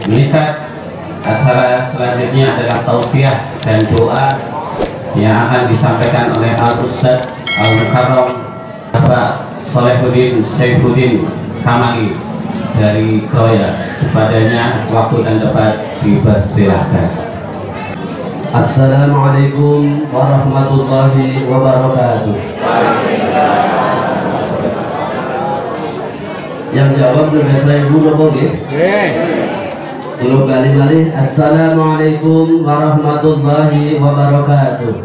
Lihat acara selanjutnya adalah tausiah dan doa yang akan disampaikan oleh Al-Ustadz Al-Mukarram Bapak Solehuddin Saifuddin Kamali dari Kroya. Kepadanya waktu dan tempat dipersilahkan. Assalamualaikum warahmatullahi wabarakatuh. Yang jawab lebih saya ibu nopo nggih? Kalau kali-kali Assalamualaikum warahmatullahi wabarakatuh.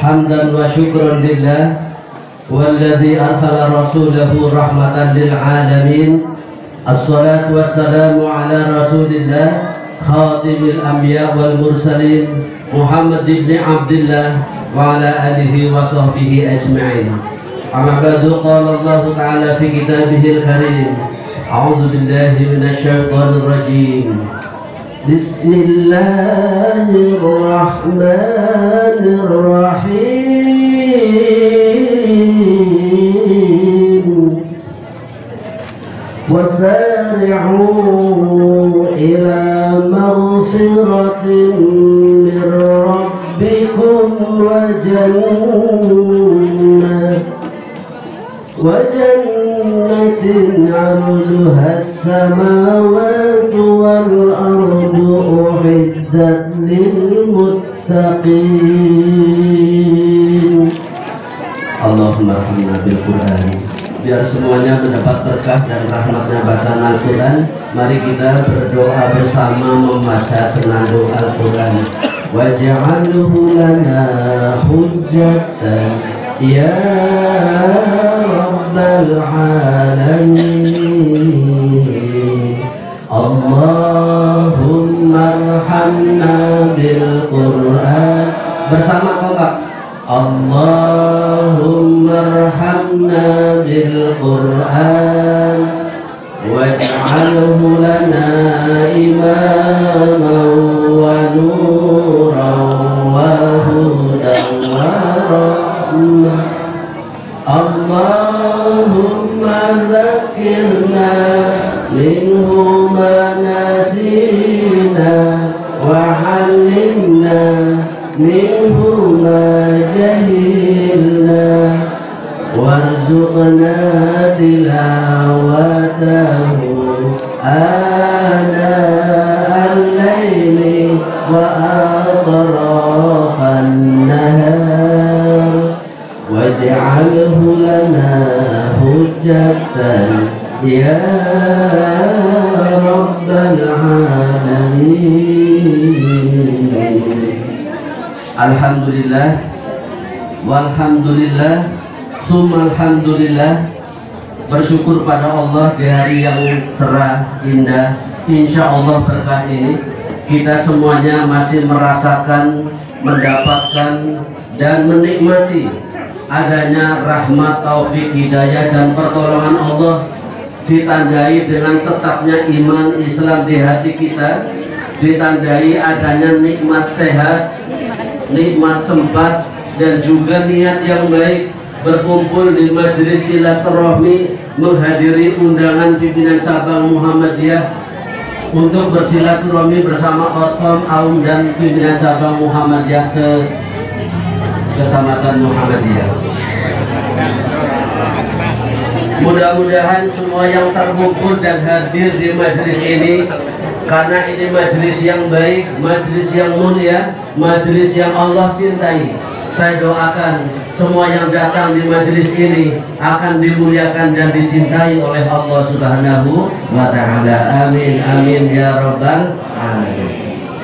Hamdan wa syukran lillah walladzi arsala rasulahu rahmatan lil alamin. Assalatu wassalamu ala rasulillah khatimil anbiya wal mursalin Muhammad ibn Abdullah wa ala alihi wa sahbihi ajma'in. Amma ba'du, qala Allah ta'ala fi kitabihil karim. A'udzu billahi minasy syaithanir rajim. Bismillahirrahmanirrahim. Wasari'u ila maghfiratin min rabbikum wa jannatin 'arduha as-samawati wal ardu u'iddat lil muttaqin. Allahumma arhamna bil Qur'an. Biar semuanya mendapat berkah dan rahmatnya bacaan Al-Quran. Mari kita berdoa bersama membaca senandung Al-Quran. Waj'alhu lana hujjatan ya rabbal alamin. Allahumma arhamna bil Qur'an. Bersama kompak. Allahumma arhamna bil Qur'an waj'alhu lana imaman wa nuran wa hudan wa rahmah. Allahumma zakkirna minhu ma nasina wa 'allimna minhu ma jahilna warzuqna tilawatahu ana al-laili wa atrafan nahar waj'alhu lana hujjatan ya rabbal alamin. Alhamdulillah walhamdulillah summa alhamdulillah. Bersyukur pada Allah di hari yang cerah indah. Insya Allah berkah ini kita semuanya masih merasakan, mendapatkan dan menikmati adanya rahmat, taufik, hidayah dan pertolongan Allah, ditandai dengan tetapnya iman Islam di hati kita, ditandai adanya nikmat sehat, nikmat sempat dan juga niat yang baik berkumpul di majelis silaturahmi menghadiri undangan pimpinan cabang Muhammadiyah untuk bersilaturahmi bersama Orkom, Aum dan pimpinan cabang Muhammadiyah Kecamatan Muhammadiyah. Mudah-mudahan semua yang terkumpul dan hadir di majelis ini, karena ini majelis yang baik, majelis yang mulia, majelis yang Allah cintai. Saya doakan semua yang datang di majelis ini akan dimuliakan dan dicintai oleh Allah Subhanahu wa ta'ala. Amin amin ya rabbal alamin.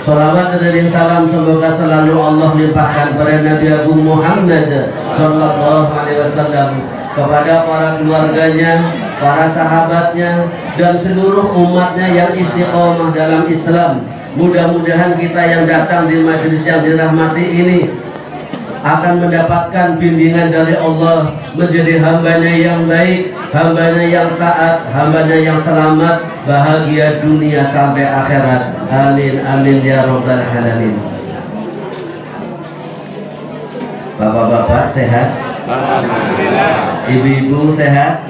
Salawat dan salam semoga selalu Allah limpahkan pada Nabi Agung Muhammad sallallahu alaihi wasallam, kepada para keluarganya, para sahabatnya dan seluruh umatnya yang istiqomah dalam Islam. Mudah-mudahan kita yang datang di majelis yang dirahmati ini akan mendapatkan bimbingan dari Allah, menjadi hambanya yang baik, hambanya yang taat, hambanya yang selamat, bahagia dunia sampai akhirat. Amin amin ya rabbal alamin. Bapak-bapak sehat? Alhamdulillah. Ibu-ibu sehat?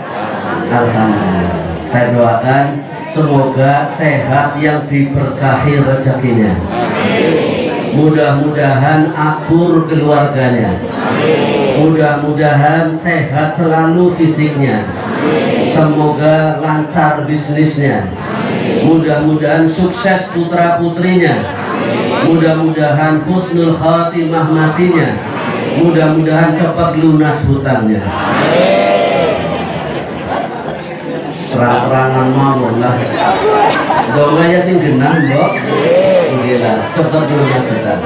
Alhamdulillah. Saya doakan semoga sehat yang diberkahi rezekinya. Mudah-mudahan akur keluarganya. Mudah-mudahan sehat selalu fisiknya. Semoga lancar bisnisnya. Mudah-mudahan sukses putra putrinya. Mudah-mudahan husnul khatimah matinya. Mudah-mudahan cepat lunas hutangnya. Terang-terangan mawon lah. Domanya sing genah mbok. Gila, cepat lunas hutang.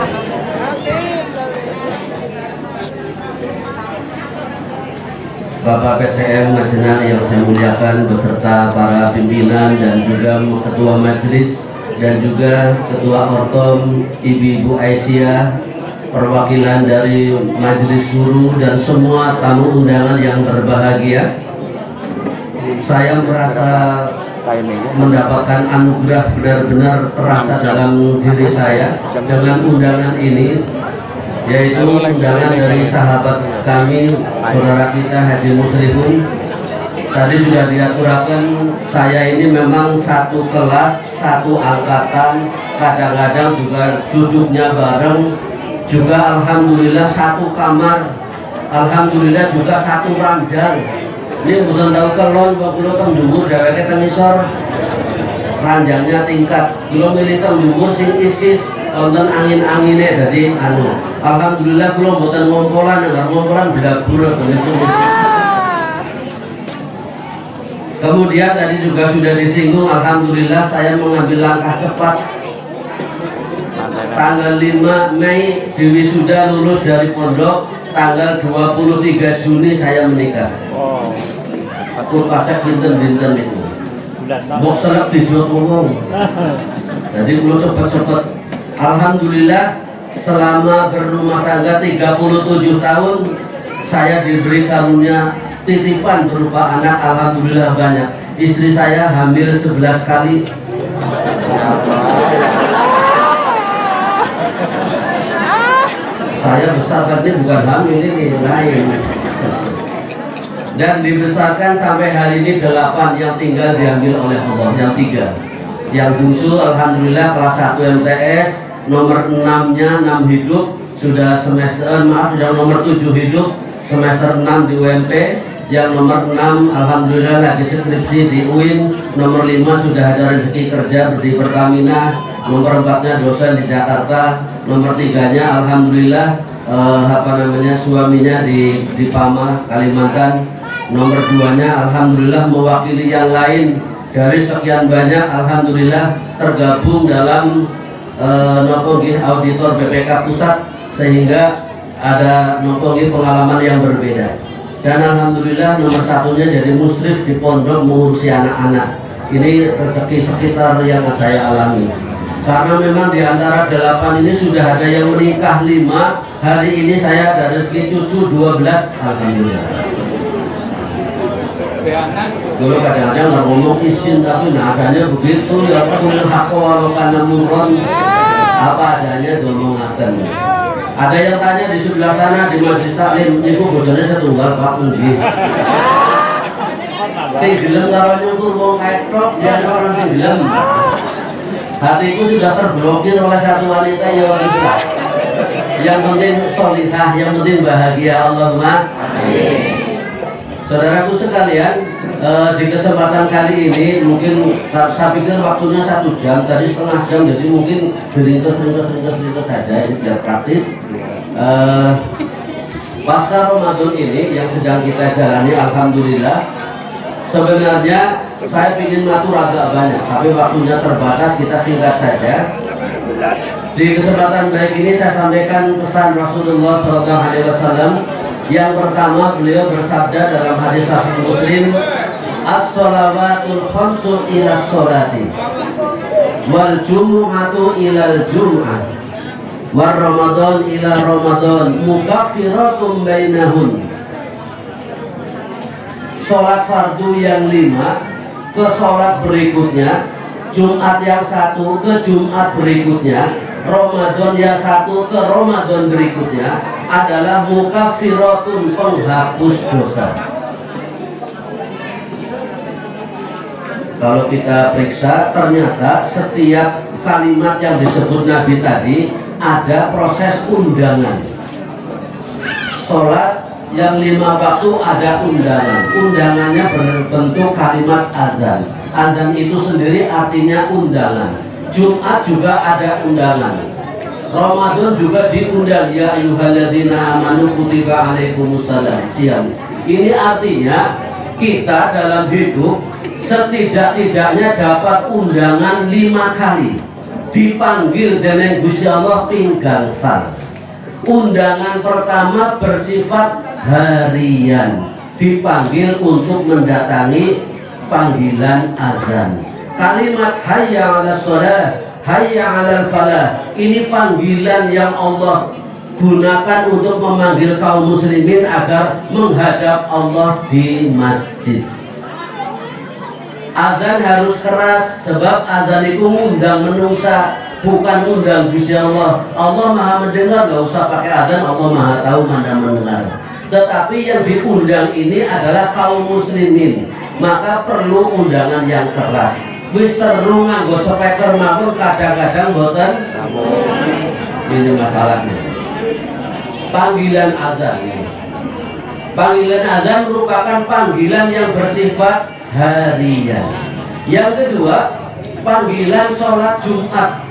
Bapak PCM Majenang yang saya muliakan beserta para pimpinan dan juga ketua majelis dan juga ketua ortom Ibu Aisyah, perwakilan dari majelis guru dan semua tamu undangan yang berbahagia. Saya merasa mendapatkan anugerah benar-benar terasa dalam diri saya dengan undangan ini, yaitu undangan dari sahabat kami, saudara kita Haji Muslimun. Tadi sudah diaturakan, saya ini memang satu kelas, satu angkatan, kadang-kadang juga duduknya bareng, juga alhamdulillah satu kamar, alhamdulillah juga satu ranjang. Ini bukan tahu kelon, kalau teng dhuwur dheweke teng isor, ranjangnya tingkat. Kalau milih teng dhuwur sing isis wonten angin-angine dadi anu. Alhamdulillah kula mboten ngompolan, nek ngompolan blabur Kemudian tadi juga sudah disinggung, alhamdulillah saya mengambil langkah cepat. Tanggal 5 Mei Dewi sudah lulus dari pondok, tanggal 23 Juni saya menikah. Aku pacak binten-binten itu. Mbok selek dijawab ngomong. Jadi kula cepet-cepet. Alhamdulillah selama berumah tangga 37 tahun saya diberi karunia titipan berupa anak, alhamdulillah banyak. Istri saya hamil 11 kali. Saya besar tadi bukan hamil, ini lain. Dan dibesarkan sampai hari ini 8 yang tinggal diambil oleh Allah, yang 3. Yang bungsu alhamdulillah kelas 1 MTS, nomor 6-nya 6 hidup, sudah semester sudah nomor 7 hidup, semester 6 di UMP. Yang nomor 6 alhamdulillah lagi skripsi di UIN, nomor 5 sudah ada rezeki kerja di Pertamina, nomor 4-nya dosen di Jakarta, nomor 3-nya alhamdulillah suaminya di Pama, Kalimantan, nomor 2-nya alhamdulillah mewakili yang lain dari sekian banyak, alhamdulillah tergabung dalam auditor BPK Pusat, sehingga ada pengalaman yang berbeda. Dan alhamdulillah nomor 1-nya jadi musrif di pondok mengurusi anak-anak. Ini rezeki sekitar yang saya alami. Karena memang di antara 8 ini sudah ada yang menikah 5. Hari ini saya ada rezeki cucu 12, alhamdulillah. Dulu kadang-kadang nggak ngomong izin, tapi nadanya begitu ya, kulil haqqa walau kana murran, apa adanya ngomongkan. Ada yang tanya di sebelah sana di majelis taklim, niku bojone setunggal Pak pundi. Sing gelem karo nyukur wong ketok, ya orang sing gelem. Hatiku sudah terblokir oleh satu wanita ya Ustaz. Yang penting solihah, yang penting bahagia, Allahumma amin. Saudaraku sekalian, di kesempatan kali ini mungkin saya pikir waktunya 1 jam, tadi setengah jam, jadi mungkin ringkes saja, ini biar praktis. Pasca Ramadan ini yang sedang kita jalani, alhamdulillah. Sebenarnya saya ingin ngatur agak banyak, tapi waktunya terbatas, kita singkat saja. Di kesempatan baik ini saya sampaikan pesan Rasulullah SAW. Yang pertama, beliau bersabda dalam hadis Sahih Muslim, as-shalawatul khamsu ila sholati wal jumu'atu ilal jum'ah war ramadan ila ramadan mukaffiratun bainahun. Sholat fardu yang 5 ke sholat berikutnya, Jumat yang 1 ke Jumat berikutnya, Ramadan yang 1 ke Ramadan berikutnya adalah mukaffiratun, penghapus dosa. Kalau kita periksa, ternyata setiap kalimat yang disebut Nabi tadi ada proses undangan. Sholat yang 5 waktu ada undangan. Undangannya berbentuk kalimat azan. Azan itu sendiri artinya undangan. Jumat juga ada undangan. Ramadan juga diundang, ya ayyuhalladzina amanu kutiba alaikumussalam siam. Ini artinya kita dalam hidup setidak-tidaknya dapat undangan 5 kali. Dipanggil dengan Gusti Allah pinggangsal. Undangan pertama bersifat harian, dipanggil untuk mendatangi panggilan azan. Kalimat hayya 'alas shalah, hayya 'alal falah, ini panggilan yang Allah gunakan untuk memanggil kaum muslimin agar menghadap Allah di masjid. Azan harus keras sebab azan itu ngundang manusia, bukan undang Gusti Allah. Allah Maha mendengar, gak usah pakai azan, Allah Maha tahu mana mendengar. Tetapi yang diundang ini adalah kaum muslimin, maka perlu undangan yang keras. Wis seru nganggo speaker mawon kadang-kadang boten. Ini masalahnya. Panggilan azan. Panggilan azan merupakan panggilan yang bersifat harian. Yang kedua, panggilan sholat Jumat.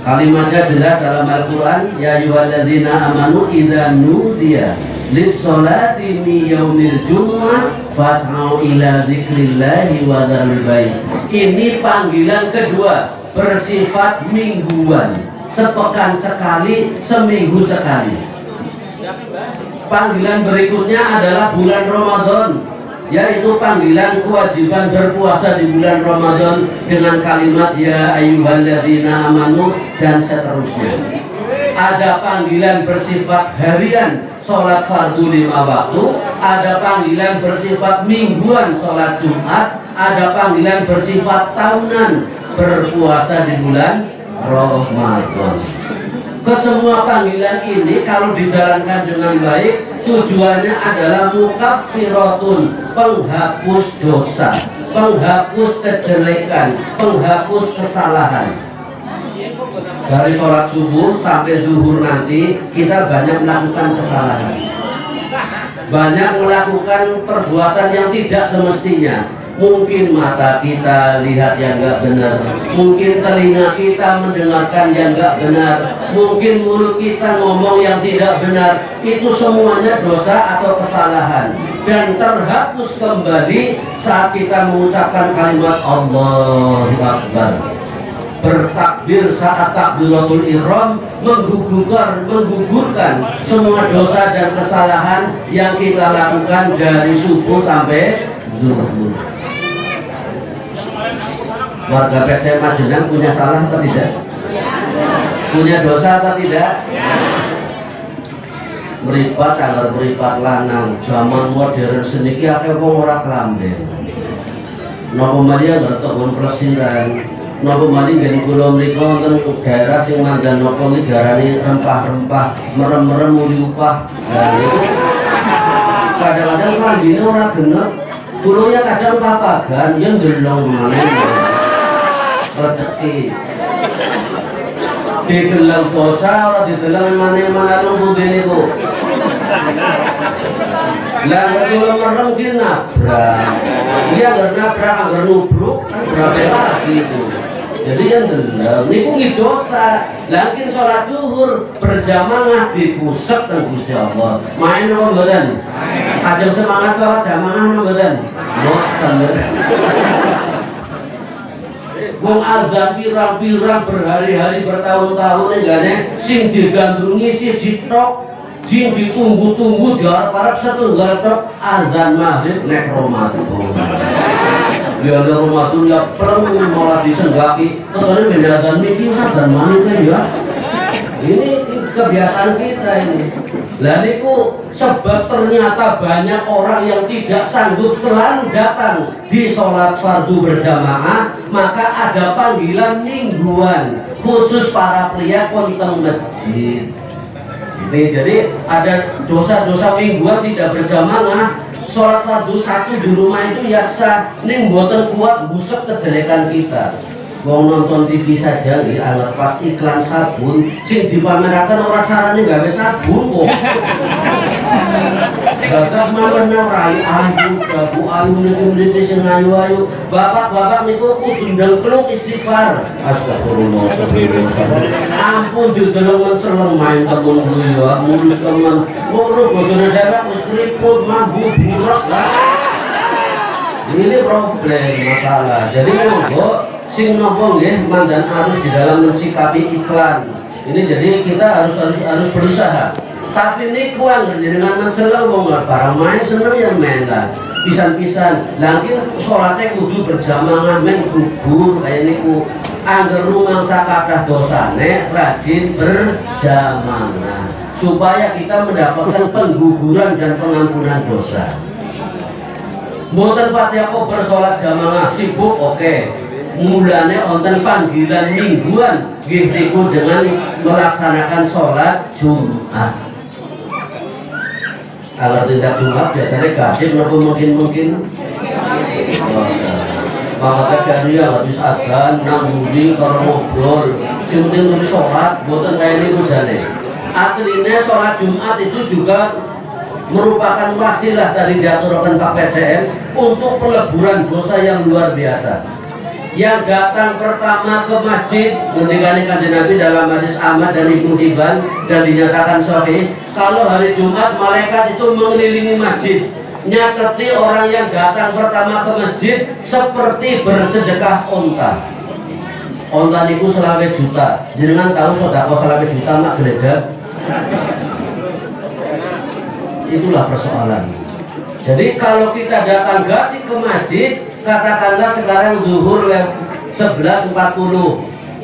Kalimatnya jelas dalam Al-Quran, ya ayyuhalladzina amanu idza nudiya lis-sholati min yaumil jumu'ah fas'au ila dzikrillahi wa dzarul bait. Ini panggilan kedua, bersifat mingguan, sepekan sekali, seminggu sekali. Panggilan berikutnya adalah bulan Ramadan, yaitu panggilan kewajiban berpuasa di bulan Ramadan dengan kalimat ya ayyuhalladzina amanu dan seterusnya. Ada panggilan bersifat harian, sholat fardu 5 waktu. Ada panggilan bersifat mingguan, sholat Jumat. Ada panggilan bersifat tahunan, berpuasa di bulan Ramadan. Kesemua panggilan ini kalau dijalankan dengan baik, tujuannya adalah mukaffiratun, penghapus dosa, penghapus kejelekan, penghapus kesalahan. Dari sholat subuh sampai zuhur nanti kita banyak melakukan kesalahan, banyak melakukan perbuatan yang tidak semestinya. Mungkin mata kita lihat yang gak benar, mungkin telinga kita mendengarkan yang gak benar, mungkin mulut kita ngomong yang tidak benar. Itu semuanya dosa atau kesalahan, dan terhapus kembali saat kita mengucapkan kalimat Allahu Akbar, bertakbir saat takbiratul ihram, menggugurkan semua dosa dan kesalahan yang kita lakukan dari subuh sampai zuhur. Warga PCM Majenang punya salah atau tidak? Punya dosa atau tidak? Meripat agar meripat lanang zaman modern seniki akeh wong ora klamben. Napa mari ngertok wong plesiran. Napa mari nggen kula mriku wonten daerah sing mandan napa iki diarani rempah-rempah, merem-merem muli upah. Nah itu kadang-kadang klambine ora genep. Kulanya kadang papagan yang delong maneh. Rezeki digelang dosa ora digelang mana-mana nunggu gini kok. Lah kula merem ki nabrak. Dia nabrak anggar nubruk kan berapa lagi itu. Jadi yang deleng niku nggih dosa. Lakin sholat zuhur berjamaah di pusat teng Gusti Allah. Main apa mboten? Ajeng semangat sholat jamaah napa mboten? Mboten. Wong azan pirang-pirang berhari-hari bertahun-tahun enggane sing digandrungi siji tok, sing ditunggu-tunggu diarep-arep setunggal tok azan maghrib nek Ramadan. Ya Ramadan ya pleng malah disenggaki. Tetone ben azan miki sadan manut ya. Ini kebiasaan kita ini. Lah niku sebab ternyata banyak orang yang tidak sanggup selalu datang di sholat fardu berjamaah, maka ada panggilan mingguan khusus para pria konteng masjid. Ini jadi ada dosa-dosa mingguan tidak berjamaah sholat fardu satu di rumah itu ya sah, ning mboten kuat busuk kejelekan kita. Wong nonton TV saja nih, anggap pas iklan sabun, sing dipamerakan orang caranya gawe sabun kok. Gagah mawon rai ayu, babu ayu niki sing ayu. Bapak-bapak niku kudu ndengkluk istighfar. Astagfirullah. Ampun didelongan seleng main temen guyu, mulus temen. Mulu bojone dewek wis keriput, mabuk, burak. Ini problem masalah. Jadi monggo sing nopo nggih mandan harus di dalam mensikapi iklan. Ini jadi kita harus berusaha. Tapi ini kuang dengan menceleng wong barang main seneng yang main lah. Pisan-pisan. Langkin sholatnya kudu berjamaah men kubur kayak niku. Angger rumangsa kathah dosane rajin berjamaah supaya kita mendapatkan pengguguran dan pengampunan dosa. Mboten pati aku bersolat jamaah sibuk oke. Mulane wonten panggilan mingguan nggih niku dengan melaksanakan sholat Jumat. Kalau tidak Jumat biasanya gasip nopo mungkin. Maka kalian habis adzan nang budi karo ngobrol. Sing penting nulis sholat mboten kaya niku jane. Aslinya sholat Jumat itu juga merupakan wasilah dari diaturkan Pak PCM untuk peleburan dosa yang luar biasa. Yang datang pertama ke masjid ketika Kanjeng Nabi dalam hadis Ahmad dan Ibnu Hibban dan dinyatakan sahih, kalau hari Jumat malaikat itu mengelilingi masjid, nyateti orang yang datang pertama ke masjid seperti bersedekah onta. Onta niku 20 juta. Jenengan tahu sedekah 20 juta mak geledek? Itulah persoalan. Jadi kalau kita datang gasik ke masjid, katakanlah sekarang zuhur 11.40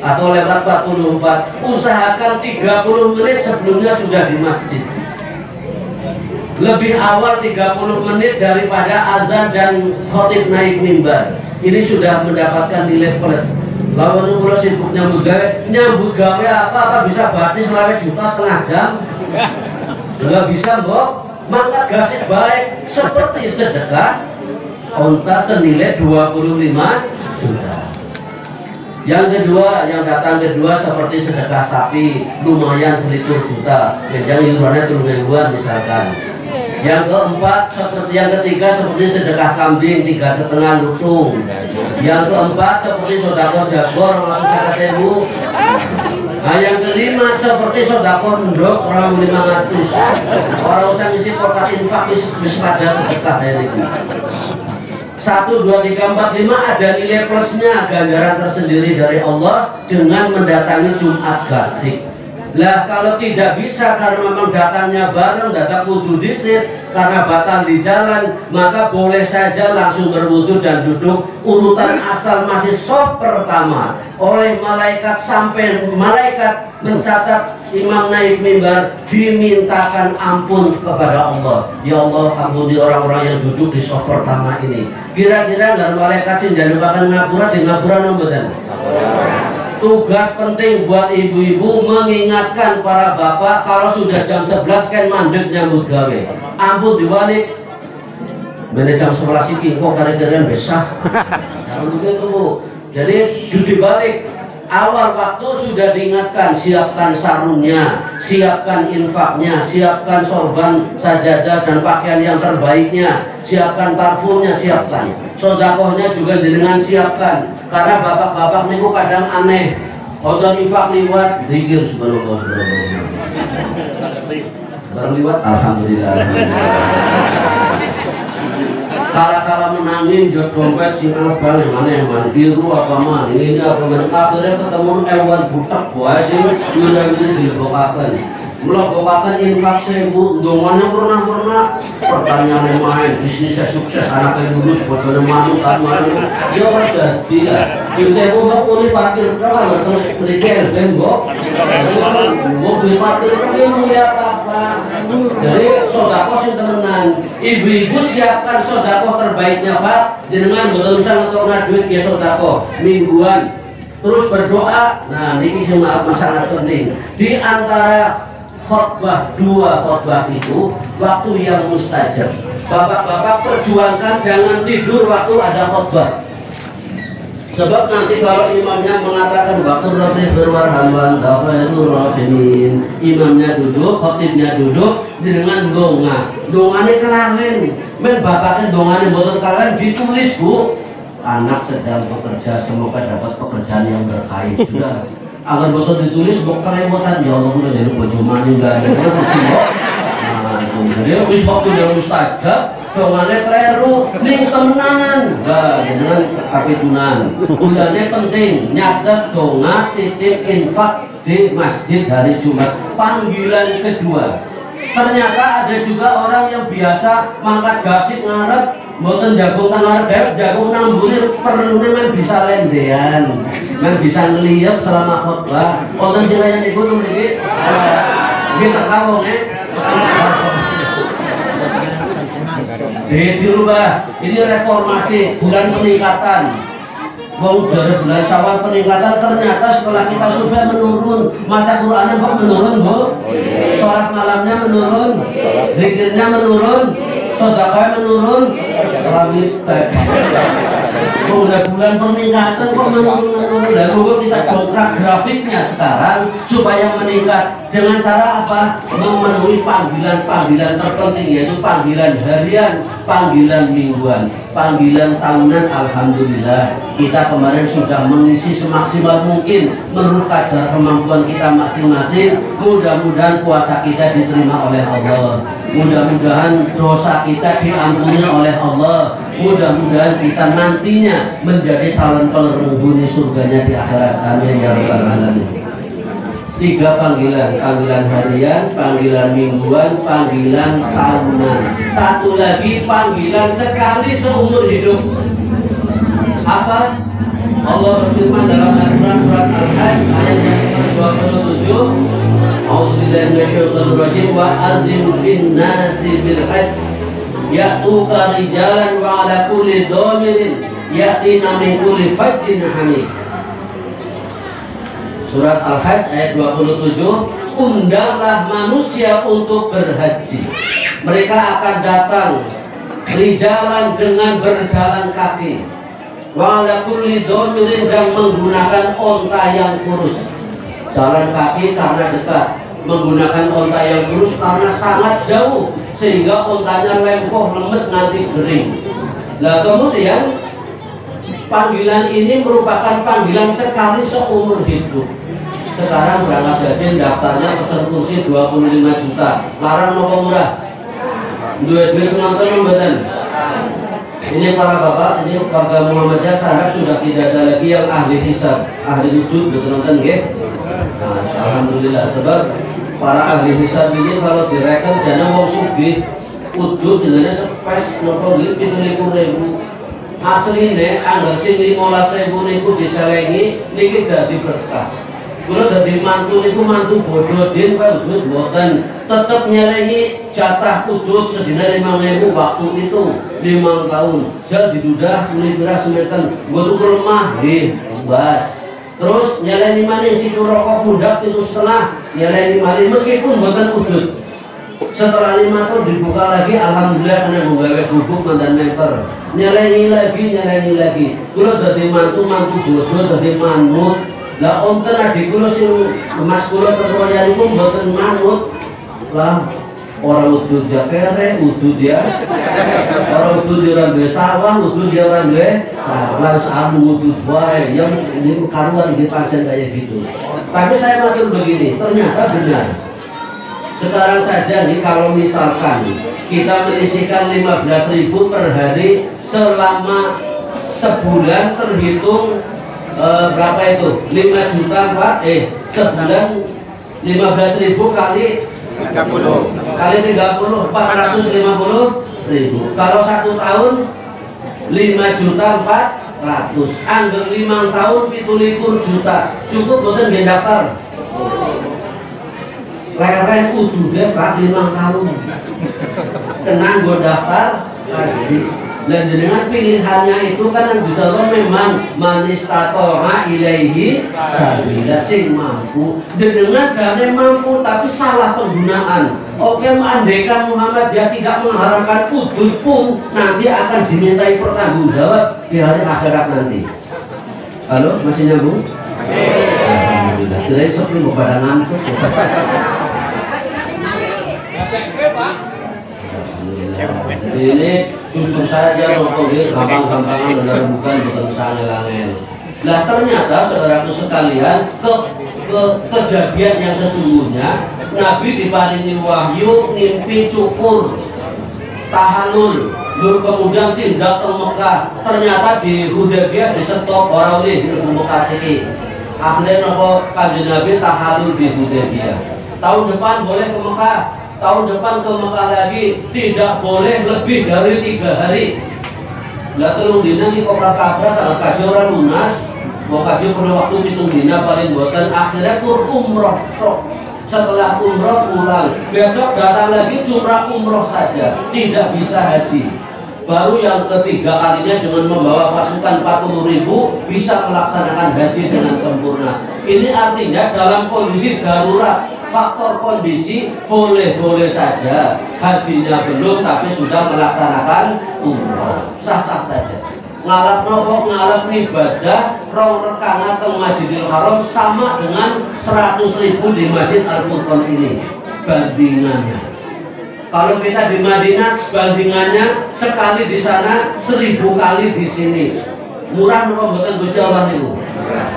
atau lewat 44, usahakan 30 menit sebelumnya sudah di masjid. Lebih awal 30 menit daripada azan dan khotib naik mimbar. Ini sudah mendapatkan nilai plus. Lawan kalau sibuk nyambut gawe apa bisa batis 20 juta setengah jam. Enggak bisa mbok. Maka gasik baik seperti sedekah onta senilai 25 juta. Yang kedua, yang datang kedua seperti sedekah sapi lumayan 1 juta. Yang iurannya 3 ribuan misalkan. Yang keempat seperti yang ketiga seperti sedekah kambing 3,5 lutung. Yang keempat seperti sedekah jagor 100.000. Nah, yang kelima seperti sedekah ndok orang 500. Orang usah ngisi kotak infak wis pada sedekah ini. 1, 2, 3, 4, 5 ada nilai plusnya, ganjaran tersendiri dari Allah dengan mendatangi Jumat gasik. Lah kalau tidak bisa karena memang datangnya bareng, datang wudu disit karena batal di jalan, maka boleh saja langsung berwudu dan duduk urutan asal masih soft pertama oleh malaikat sampai malaikat mencatat imam naik mimbar dimintakan ampun kepada Allah. Ya Allah, ampuni orang-orang yang duduk di soft pertama ini. Kira-kira nggak malaikat sih jangan lupakan ngapura di ngapura nombodan. Tugas penting buat ibu-ibu mengingatkan para bapak kalau sudah jam 11 kan mandek nyambut gawe. Ampun diwalik. Bener jam 11 iki kok kare-karen besah. Jangan begitu Bu. Jadi judi balik. Awal waktu sudah diingatkan, siapkan sarungnya, siapkan infaknya, siapkan sorban sajadah dan pakaian yang terbaiknya, siapkan parfumnya, siapkan. Sodakohnya juga dengan siapkan. Karena bapak-bapak niku kadang aneh. Otot infak liwat, zikir subhanallah. Bareng liwat, alhamdulillah. Kala-kala menangin jod dompet si abang yang mana biru apa mana ini apa mana akhirnya ketemu hewan butak buah sih sudah ini dilebokakan melebokakan infak 1000 dongannya pernah pertanyaan yang main bisnisnya sukses anaknya lulus bocornya maju kan dia orang jadi lah saya mau ini parkir berapa kalau retail bembok mobil parkir itu mulia apa jadi sodako sih temenan ibu-ibu siapkan sodako terbaiknya Pak dengan betul bisa untuk duit ya sodako mingguan terus berdoa. Nah ini sangat penting di antara khotbah 2 khotbah itu waktu yang mustajab Bapak-bapak perjuangkan jangan tidur waktu ada khutbah. Sebab nanti kalau imamnya mengatakan Bakur Rafi Firwarhaman Ghafairur Rahimin, imamnya duduk, khotibnya duduk dengan donga. Dongane kelalen, men bapaknya dongane boten kelalen ditulis Bu. Anak sedang bekerja, semoga dapat pekerjaan yang berkait. Sudah. Agar boten ditulis bok kerepotan ya Allah udah jadi bojo maning enggak ada kok. Nah, jadi wis waktu dia mustajab dongane kleru ning temenanan. Nah, dengan kapitunan. Undangnya penting, nyatet donga titip infak di masjid hari Jumat. Panggilan kedua. Ternyata ada juga orang yang biasa mangkat gasik ngarep mboten jagung tang ngarep jagung nang mburi perlune men bisa lendean. Men bisa ngeliyep selama khutbah. Wonten sing kaya niku to mriki. Nggih tak kawonge. Dirubah. Ini reformasi, bulan peningkatan. Wong dari bulan Syawal peningkatan, ternyata setelah kita survei menurun. Maca Qur'annya kok menurun, Bu? Sholat malamnya menurun, zikirnya menurun, sedekahnya menurun. Langit udah bulan peningkatan kok menurun. Dan kita dongkrak grafiknya sekarang supaya meningkat dengan cara apa? Memenuhi panggilan-panggilan terpenting, yaitu panggilan harian, panggilan mingguan, panggilan tahunan. Alhamdulillah kita kemarin sudah mengisi semaksimal mungkin menurut kadar kemampuan kita masing-masing. Mudah-mudahan puasa kita diterima oleh Allah, mudah-mudahan dosa kita diampuni oleh Allah, mudah-mudahan kita nantinya menjadi calon penghuni surganya di akhirat. Amin ya rabbal alamin. 3 panggilan, panggilan harian, panggilan mingguan, panggilan tahunan. 1 lagi panggilan sekali seumur hidup. Apa? Allah berfirman dalam Al-Quran surat Al-Hajj ayat yang ke-27. A'udzubillahi minasyaitonir rajim wa adzim fin nasi bil hajj ya'tuka rijalan wa 'ala kulli dhamirin ya'tina min kulli fajjin hamid. Surat Al-Hajj ayat 27. Undanglah manusia untuk berhaji. Mereka akan datang rijalan dengan berjalan kaki, wa 'ala kulli dhamirin dan menggunakan onta yang kurus. Jalan kaki karena dekat, menggunakan onta yang kurus karena sangat jauh sehingga ontanya lempoh lemes nanti kering. Nah kemudian panggilan ini merupakan panggilan sekali seumur hidup. Sekarang berangkat gaji daftarnya pesen kursi 25 juta. Larang nopo murah? Duit-duit senonton mboten. Ini para bapak, ini warga Muhammadiyah saya sudah tidak ada lagi yang ahli hisab, ahli wudhu, betul nonton nggih. Nah, alhamdulillah sebab para ahli hisab ini kalau direken jane wong sugih wudhu jenenge sepes nopo nggih 17.000. Asline anggar sing 15.000 niku dicelengi niki dadi berkah. Kula dadi mantu niku mantu bodho din kok mboten tetep nyelengi jatah udut sedina 5.000 waktu itu 5 tahun. Jal didudah muni kira semeten nggo tuku lemah nggih bas. Terus nyelengi maning situ rokok mundak 7,5 nyelengi malih meskipun mboten udut. Setelah 5 tahun dibuka lagi, alhamdulillah karena menggawe bubuk mantan member. Nyelengi lagi. Kula dadi mantu bodho dadi manut. Lah onten adik kula sing emas kula ketroyan iku mboten manut. Lah orang udud dia kere, udud dia orang udud dia orang duwe sawah, udud dia orang duwe sawah, samu udud wae yang ini karuan di pancen kayak gitu. Tapi saya matur begini, ternyata benar. Sekarang saja nih kalau misalkan kita menyisihkan 15.000 per hari selama sebulan terhitung berapa itu? 5 juta Pak, sebulan 15.000 kali 30 kali 30 450.000. Kalau 1 tahun 5 juta 400. Angger 5 tahun 17 juta. Cukup boten nggih daftar. Leren udude Pak 5 tahun. Tenang go daftar haji. Dan dengan pilihannya itu kan Nabi Allah memang manistato'a ilaihi sabila, sing mampu. Dengan jane mampu tapi salah penggunaan. Oke, andaikan Muhammad dia tidak mengharamkan udud pun nanti akan dimintai pertanggungjawab di hari akhirat nanti. Halo, masih nyambung? Alhamdulillah. Kirain seperti pada ngantuk. Ini jujur saja ngomongin gampang-gampangan benar bukan sange-langen. Nah ternyata saudaraku sekalian kejadian yang sesungguhnya Nabi diparingi wahyu ngimpi cukur tahalul kemudian tindak ke Mekah. Ternyata di Hudaybiyah disetop orang ini di Mekah sini. Akhirnya nopo kanjeng Nabi tahalul di Hudaybiyah. Tahun depan boleh ke Mekah. Tahun depan ke Mekah lagi tidak boleh lebih dari 3 hari. Lah telung dina iki kok kabrak kalau kaji orang lunas, mau kaji perlu waktu 7 dina paling boten, akhirnya tur umroh tok. Setelah umroh pulang, besok datang lagi cuma umroh saja, tidak bisa haji. Baru yang ketiga kalinya dengan membawa pasukan 40.000 bisa melaksanakan haji dengan sempurna. Ini artinya dalam kondisi darurat, faktor kondisi boleh-boleh saja, hajinya belum tapi sudah melaksanakan umroh, sah-sah saja. Ngalap nopo ngalap ibadah rong rekangan ke Masjidil Haram sama dengan 100.000 di Masjid Al-Furqan ini bandingannya. Kalau kita di Madinah bandingannya sekali di sana 1000 kali di sini. Murah nopo mboten Gusti Allah niku.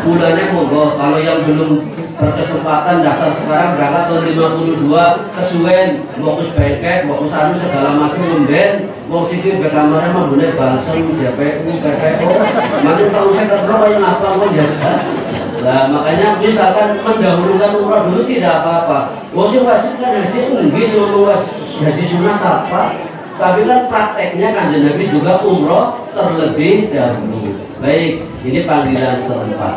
Mulanya monggo, kalau yang belum berkesempatan daftar sekarang berangkat tahun 52 kesuwen mau ke bengket, mau ke anu segala macam ngemben, mau siki be kamare mah bener balsem JPU PPO. Makin tahu saya ketro kayak apa kok biasa. Nah, makanya misalkan mendahulukan umrah dulu tidak apa-apa. Wajib wajib kan haji enggak semua haji sunnah apa. Tapi kan prakteknya kanjeng Nabi juga umroh terlebih dahulu. Baik, ini panggilan keempat.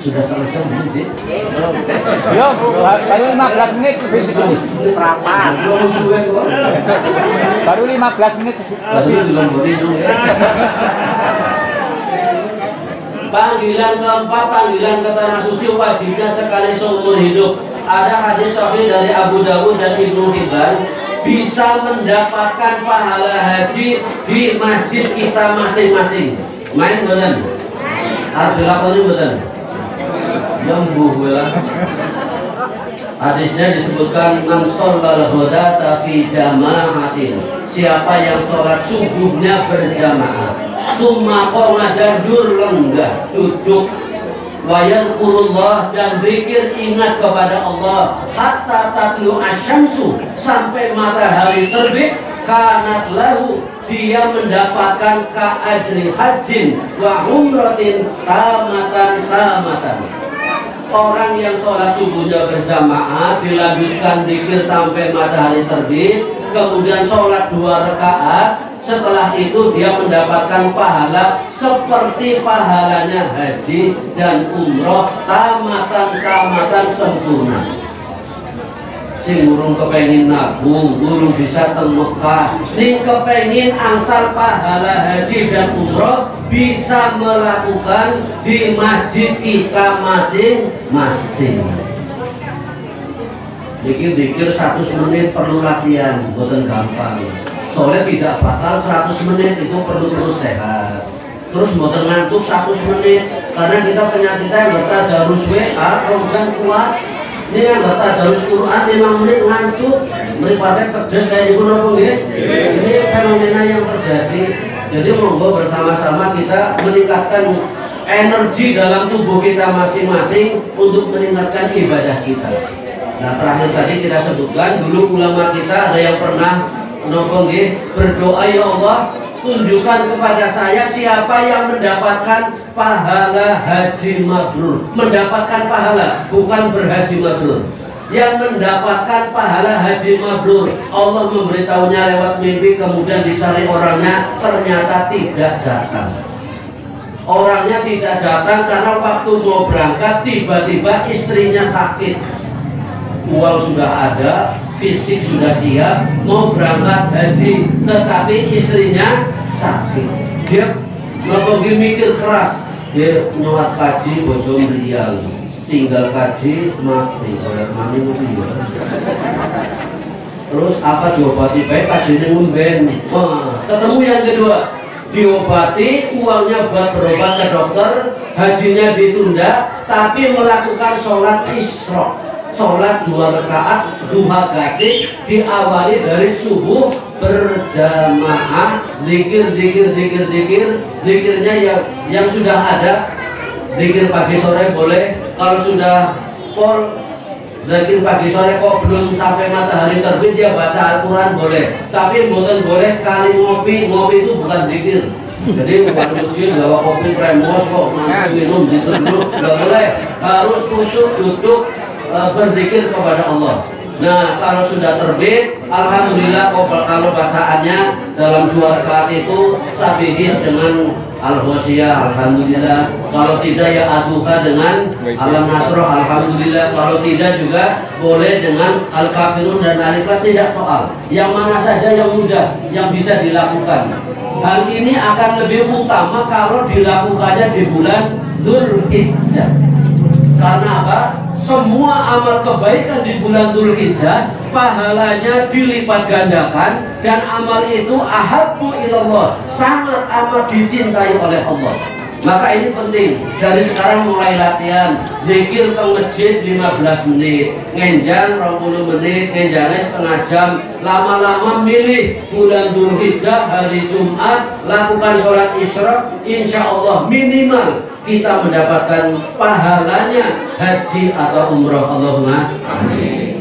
Sudah 1 jam belum sih? Belum, baru 15 menit lebih sedikit. Belum suwe kok. Baru 15 menit. Tapi belum beri. Panggilan keempat, panggilan ke tanah suci wajibnya sekali seumur hidup. Ada hadis sahih dari Abu Dawud dan Ibnu Hibban, bisa mendapatkan pahala haji di masjid kita masing-masing. Main bener? Harus dilakukan bener? Lembuh lah. Hadisnya disebutkan man shallal ghadata fi jama'atin. Siapa yang sholat subuhnya berjamaah, summa qama dadur lenggah duduk, wayadkurullah dan zikir ingat kepada Allah hatta tatlu asyamsu sampai matahari terbit, kanat lahu dia mendapatkan ka'ajri hajjin wa umratin tamatan. Orang yang sholat subuhnya berjamaah dilanjutkan zikir sampai matahari terbit, kemudian sholat 2 rakaat, setelah itu dia mendapatkan pahala seperti pahalanya haji dan umroh tamatan sempurna. Sing urung kepengin nabung, urung bisa teng Mekah, ning kepengin angsal pahala haji dan umroh bisa melakukan di masjid kita masing-masing. Dikir-dikir 100 menit perlu latihan, bukan gampang. Soalnya tidak bakal 100 menit itu perlu terus sehat. Terus bukan ngantuk 100 menit karena kita penyakitnya yang bertadarus WA, jam kuat. Ini yang bertadarus Quran 5 menit ngantuk, meripatnya pedes kayak di gunung ini fenomena yang terjadi. Jadi monggo bersama-sama kita meningkatkan energi dalam tubuh kita masing-masing untuk meningkatkan ibadah kita. Nah terakhir tadi kita sebutkan dulu ulama kita ada yang pernah berdoa, ya Allah tunjukkan kepada saya siapa yang mendapatkan pahala haji mabrur. Mendapatkan pahala, bukan berhaji mabrur. Yang mendapatkan pahala haji mabrur. Allah memberitahunya lewat mimpi, kemudian dicari orangnya, ternyata tidak datang. Orangnya tidak datang karena waktu mau berangkat tiba-tiba istrinya sakit. Uang sudah ada, fisik sudah siap, mau berangkat haji, tetapi istrinya sakit. Dia lagi mikir keras, dia nyuat kaji bojong riang, tinggal kaji mati oleh mami mobil. Terus apa diobati baik kajinya ngumben. Ketemu yang kedua, diobati, uangnya buat berobat ke dokter, hajinya ditunda, tapi melakukan sholat isyraq, sholat 2 rakaat duha gasik, diawali dari subuh berjamaah, zikirnya yang sudah ada, zikir pagi sore boleh, kalau sudah full zikir pagi sore kok belum sampai matahari terbit dia baca Al-Quran boleh, tapi bukan boleh kali ngopi itu bukan zikir. Jadi bukan masjid bawa kopi premos kok minum gitu dulu nggak boleh, harus khusyuk duduk berzikir kepada Allah. Nah kalau sudah terbit, alhamdulillah kalau bacaannya dalam 2 rakaat itu sabihis dengan Al-Ghasyiyah, alhamdulillah. Kalau tidak ya Ad-Duha dengan Alam Nasrah, alhamdulillah. Kalau tidak juga boleh dengan Al-Kafirun dan Al-Ikhlas, tidak soal. Yang mana saja yang mudah, yang bisa dilakukan. Hal ini akan lebih utama kalau dilakukannya di bulan Dzulhijjah. Karena apa? Semua amal kebaikan di bulan Dzulhijjah pahalanya dilipat gandakan, dan amal itu ahabbu ilallah, sangat amat dicintai oleh Allah. Maka ini penting, dari sekarang mulai latihan zikir ke masjid 15 menit, ngenjang 20 menit, ngenjangnya setengah jam. Lama-lama milih bulan Dzulhijjah hari Jumat, lakukan sholat isyraq, insya Allah minimal kita mendapatkan pahalanya haji atau umroh. Allahumma amin.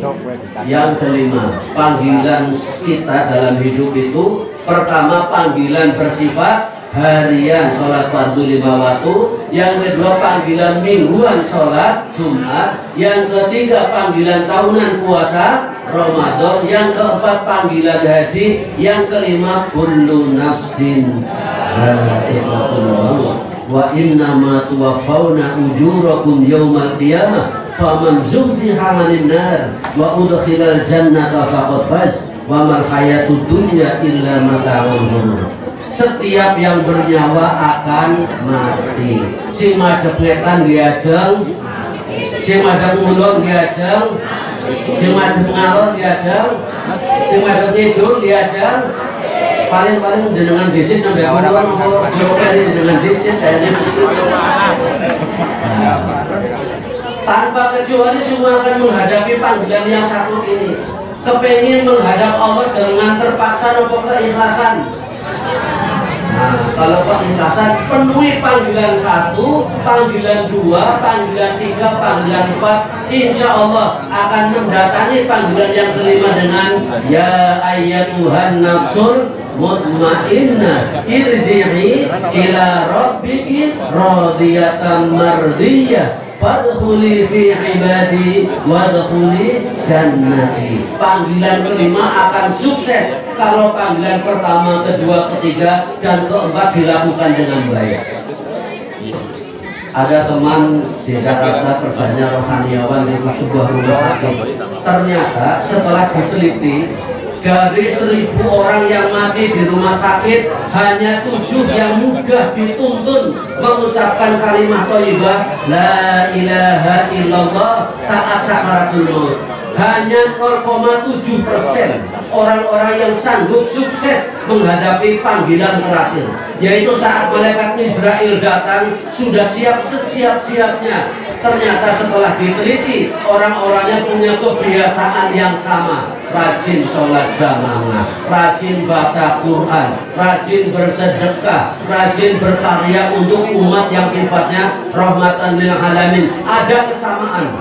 Yang kelima, panggilan kita dalam hidup itu, pertama panggilan bersifat harian sholat fardu 5 waktu, yang kedua panggilan mingguan sholat Jumat, yang ketiga panggilan tahunan puasa Ramadan, yang keempat panggilan haji, yang kelima kullu nafsin dha'iqatul maut wa innama tuwaffawna ujurakum yawmal qiyamah faman zuhziha 'anil nar wa udkhilal jannata faqad faz wa mal hayatud dunya illa mata'ul ghurur. Setiap yang bernyawa akan mati. Si madep ngetan diajeng, si madep ngulon diajeng, si madep ngalor diajeng, si madep ngidul diajeng. Paling-paling jenengan disit sampai orang jauh dengan disit tanpa kecuali semua akan menghadapi panggilan yang satu ini. Kepengin menghadap Allah dengan terpaksa atau keikhlasan. Nah, kalau keikhlasan penuhi panggilan 1, panggilan 2, panggilan 3, panggilan 4, insya Allah akan mendatangi panggilan yang kelima dengan ya ayyatuhan nafsul mutmainnah irji'i ila rabbiki radiyatan mardiyah fadkhuli fi ibadi wadkhuli jannati. Panggilan kelima akan sukses kalau panggilan pertama, kedua, ketiga, dan keempat dilakukan dengan baik. Ada teman di Jakarta kerjanya rohaniawan di sebuah rumah sakit. Ternyata setelah diteliti, dari 1000 orang yang mati di rumah sakit, hanya 7 yang mudah dituntun mengucapkan kalimat thayyibah la ilaha illallah saat sakaratul maut. Hanya 0,7% orang-orang yang sanggup sukses menghadapi panggilan terakhir, yaitu saat malaikat Israel datang sudah siap sesiap-siapnya. Ternyata setelah diteliti, orang-orangnya punya kebiasaan yang sama, rajin sholat jamaah, rajin baca Quran, rajin bersedekah, rajin berkarya untuk umat yang sifatnya rahmatan lil alamin. Ada kesamaan.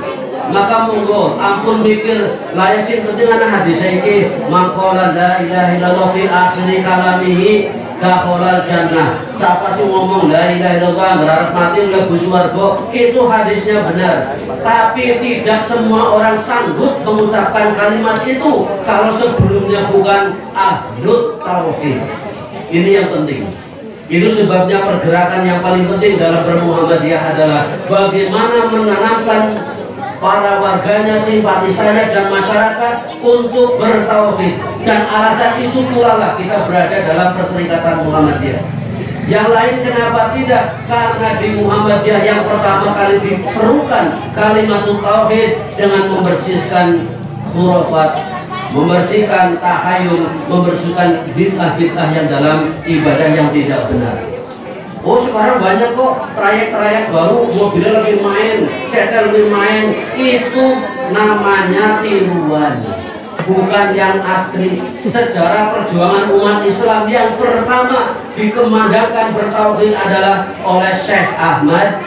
Maka monggo ampun mikir layasin penting ana hadis iki maqala la ilaha illallah fi akhir kalamihi dakhalal jannah. Siapa sih ngomong la ilaha illallah berharap mati mlebu swarga, itu hadisnya benar. Tapi tidak semua orang sanggup mengucapkan kalimat itu kalau sebelumnya bukan ahlut tauhid. Ini yang penting. Itu sebabnya pergerakan yang paling penting dalam bermuhammadiyah adalah bagaimana menanamkan para warganya, simpatisannya dan masyarakat untuk bertauhid. Dan alasan itu pula lah kita berada dalam Perserikatan Muhammadiyah. Yang lain kenapa tidak? Karena di Muhammadiyah yang pertama kali diserukan kalimatul tauhid dengan membersihkan khurafat, membersihkan tahayul, membersihkan bid'ah-bid'ah yang dalam ibadah yang tidak benar. Oh, sekarang banyak kok trayek-trayek baru, mobilnya lebih main, cetel lebih main. Itu namanya tiruan, bukan yang asli. Sejarah perjuangan umat Islam yang pertama dikemandangkan bertauhid adalah oleh Syekh Ahmad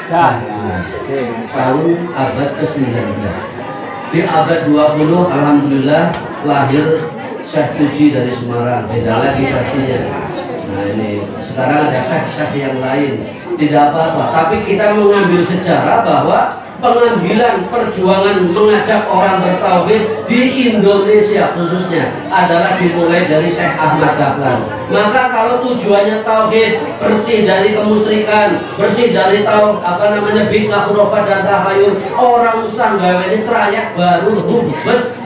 tahun abad ke-19. Di abad 20 alhamdulillah lahir Syekh Puji dari Semarang. Beda lagi versinya. Nah ini sekarang ada syekh-syekh yang lain, tidak apa-apa. Tapi kita mengambil sejarah bahwa pengambilan perjuangan mengajak orang bertauhid di Indonesia khususnya adalah dimulai dari Syekh Ahmad Dahlan. Maka kalau tujuannya tauhid, bersih dari kemusyrikan, bersih dari bid'ah, khurafat dan tahayul, orang usah gawe ini trayek baru bus.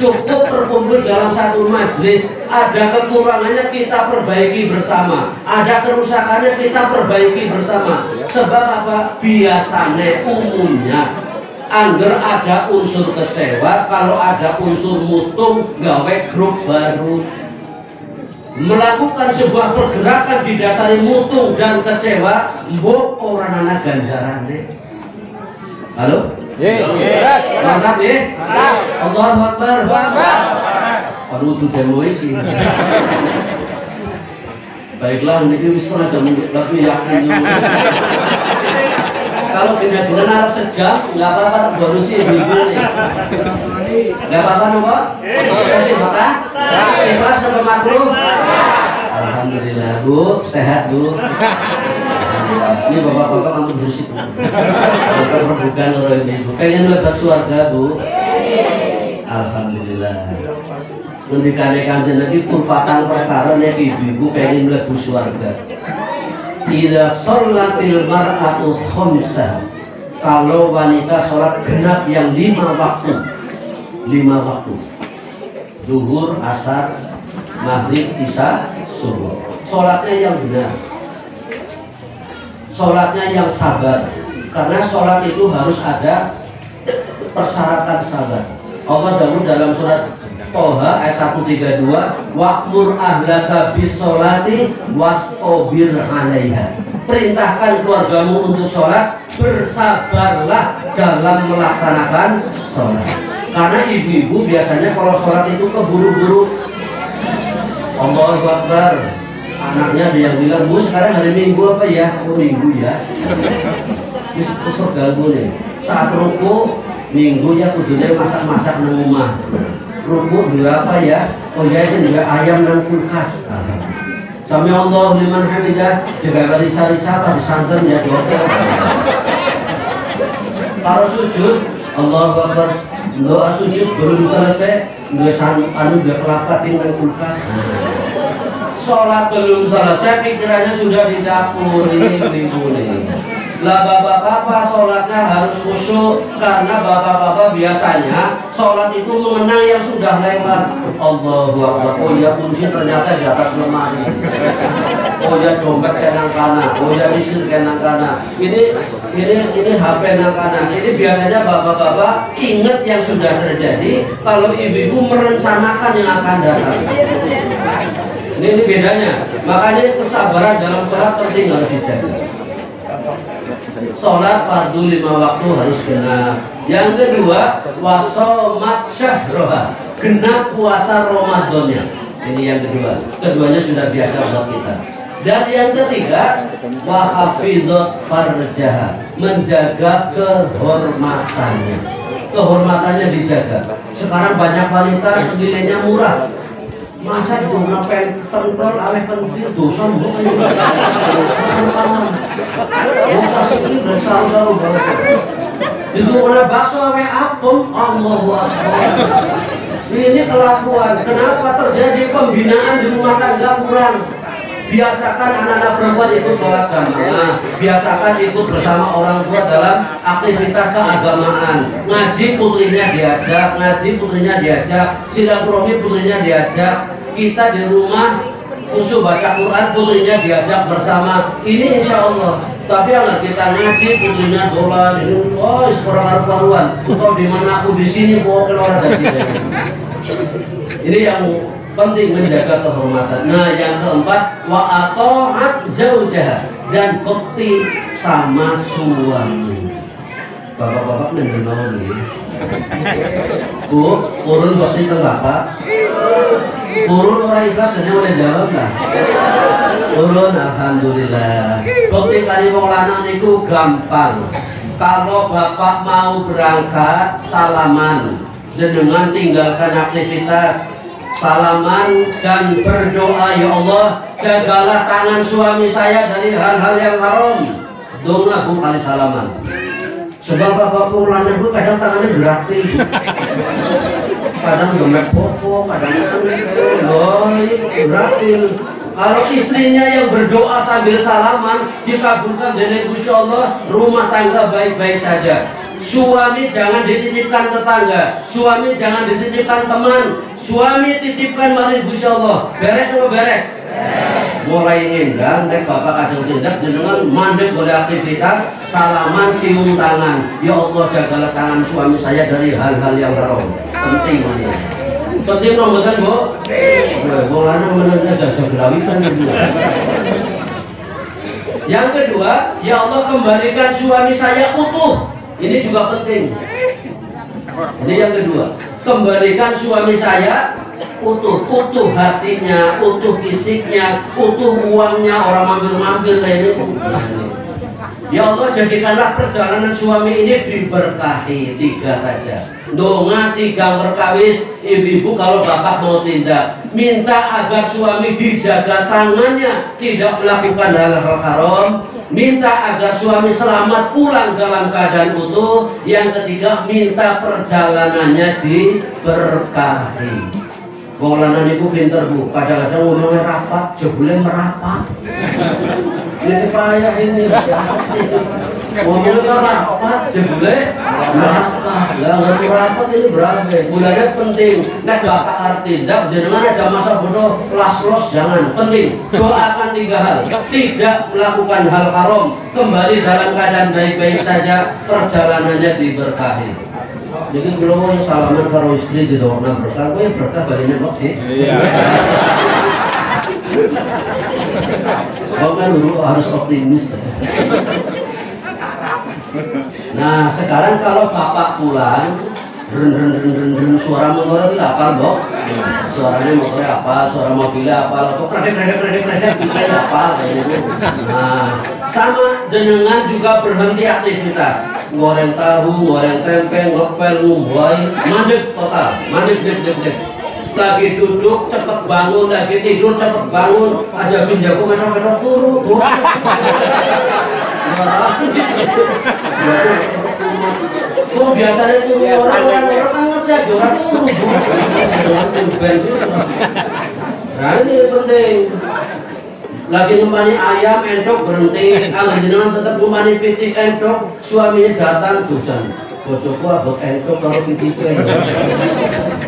Cukup terkumpul dalam satu majelis, ada kekurangannya kita perbaiki bersama, ada kerusakannya kita perbaiki bersama. Sebab apa? Biasanya umumnya angger ada unsur kecewa, kalau ada unsur mutung gawe grup baru. Melakukan sebuah pergerakan didasari mutung dan kecewa, mbok orang anak ganjaran deh. Halo? Mantap ya? Allahu Akbar. Baru itu demo ini. Baiklah, ini wis ora jam lebih yakin. Kalau benar-benar harap sejam, nggak apa-apa, tak bonusin nih. Nggak apa-apa nopo? Kasih makan? Ikhlas sama makruh? Alhamdulillah, Bu, sehat Bu. Ini bapak-bapak langsung bersih. Bukan orang ibu. Pengen lebat surga Bu? Alhamdulillah. Ngendikane Kanjeng Nabi purpatan perkara nek ibu pengen mlebu surga. Idza sholatil mar'atu khamsa. Kalau wanita sholat genap yang 5 waktu. 5 waktu. Zuhur, asar, maghrib, isya, subuh. Sholatnya yang benar. Sholatnya yang sabar, karena sholat itu harus ada persyaratan sabar. Allah dahulu dalam surat Toha ayat 132, wa'mur ahlaka bis-sholati wastabir 'alaiha. Perintahkan keluargamu untuk sholat, bersabarlah dalam melaksanakan sholat. Karena ibu-ibu biasanya kalau sholat itu keburu-buru. Allahu Akbar. Anaknya ada yang bilang, Bu sekarang hari Minggu apa ya? Oh Minggu ya. Ini kusuk ganggu nih. Saat ruku Minggu ya kudunya masak-masak nang rumah. Ruku juga apa ya? Oh ya ini juga ayam nang kulkas. Sami Allah liman hamidah. Juga kali cari-cari apa di santan ya di hotel. Kalau sujud, Allahu Akbar. Doa sujud belum selesai, dua kelapa tinggal kulkas. Sholat belum selesai, pikirannya sudah di dapur ini. Lah bapak-bapak sholatnya harus khusyuk, karena bapak-bapak biasanya sholat itu mengenang yang sudah lewat. Allahu Akbar. Oh ya kunci ternyata di atas lemari. Oh ya dompet kenang kana. Oh ya isir kenang kana. Ini HP nang kana. Ini biasanya bapak-bapak ingat yang sudah terjadi, kalau ibu-ibu merencanakan yang akan datang. Ini bedanya. Makanya kesabaran dalam sholat penting harus dijaga. Sholat fardu 5 waktu harus genap. Yang kedua, wasomat syahroha, genap puasa Ramadannya. Ini yang kedua. Keduanya sudah biasa buat kita. Dan yang ketiga, wahafidot farjaha, menjaga kehormatannya. Kehormatannya dijaga. Sekarang banyak wanita nilainya murah. Masa itu ngapain pentol awet pentil dosa mbok ayo. Dosa iki besar-besar banget. Itu kena bakso awet apem, Allahu Akbar. Ini kelakuan. Kenapa terjadi pembinaan di rumah tangga kurang? Biasakan anak-anak perempuan ikut sholat jamaah, biasakan ikut bersama orang tua dalam aktivitas keagamaan. Ngaji putrinya diajak, silaturahmi putrinya diajak. Kita di rumah khusyuk baca Quran, putrinya diajak bersama. Ini insya Allah. Tapi kalau kita ngaji, putrinya dolan, ini kurang karuan. Kau di mana aku di sini, bawa keluar dari ini yang penting, menjaga kehormatan. Nah, yang keempat, wa ata'at zaujaha, dan bekti sama suami. Bapak-bapak mendengar nih. Bu, urun bekti ke bapak. Urun orang ikhlas hanya oleh jawab lah. Urun, alhamdulillah. Bekti kali wong lanang niku gampang. Kalau bapak mau berangkat, salaman. Jenengan tinggalkan aktivitas, salaman dan berdoa, ya Allah, jagalah tangan suami saya dari hal-hal yang haram. Doa bu kali salaman. Sebab bapak pulangan gue kadang tangannya gratis, kadang gemek popo, kadang ini gratis. Kalau istrinya yang berdoa sambil salaman dikabulkan dari Gusti Allah, rumah tangga baik-baik saja. Suami jangan dititipkan tetangga, suami jangan dititipkan teman, suami titipkan maring Gusti Allah. Beres apa beres? Mulai ngundang, nek bapak kacau tindak jenengan mandek boleh aktivitas, salaman, cium tangan. Ya Allah, jagalah tangan suami saya dari hal-hal yang haram. Penting ini. Penting rombotan bu. Wong lanang menengah jasa gelawisan gitu. Yang kedua, ya Allah kembalikan suami saya utuh. Ini juga penting. Ini yang kedua, kembalikan suami saya utuh, utuh hatinya, utuh fisiknya, utuh uangnya, orang mampir-mampir kayak ini. Ya Allah, jadikanlah perjalanan suami ini diberkahi. 3 saja. Donga 3 berkawis. Ibu-ibu kalau bapak mau tindak, minta agar suami dijaga tangannya, tidak melakukan hal-hal haram. Minta agar suami selamat pulang dalam keadaan utuh. Yang ketiga, minta perjalanannya diberkahi. Wong lanang niku pinter bu, kadang-kadang ngomongnya rapat, jebule merapat. Ini payah ini, ngomongnya rapat, jebule merapat. Lah ngerti rapat ini berapa? Mulanya penting. Nek bapak arti tindak, jenengan aja masa bodoh, los jangan. Penting. Doakan 3 hal. Tidak melakukan hal haram, kembali dalam keadaan baik-baik saja, perjalanannya diberkahi. Jadi kalau salaman karo istri di doa berkah, gue berkah baliknya kok sih. Iya. Kau kan dulu harus optimis. Nah sekarang kalau bapak pulang, suara motor itu apa, Bok? Suaranya motornya apa, suara mobilnya apa, atau kredek kita apa kayak gitu. Nah sama jenengan juga berhenti aktivitas. Goreng tahu, goreng tempe, ngepel, ngumbai, mandek total, mandek. Lagi duduk cepet bangun, lagi tidur cepet bangun, aja pinjaku menok turu, terus. Kok biasanya turu orang kan ngerti aja orang turu. Nah ini penting. Lagi ngumani ayam, endok berhenti. Kalau jenengan tetap ngumani pitik, endok, suaminya datang, bukan. Bojoku abot endok kalau pitik endok.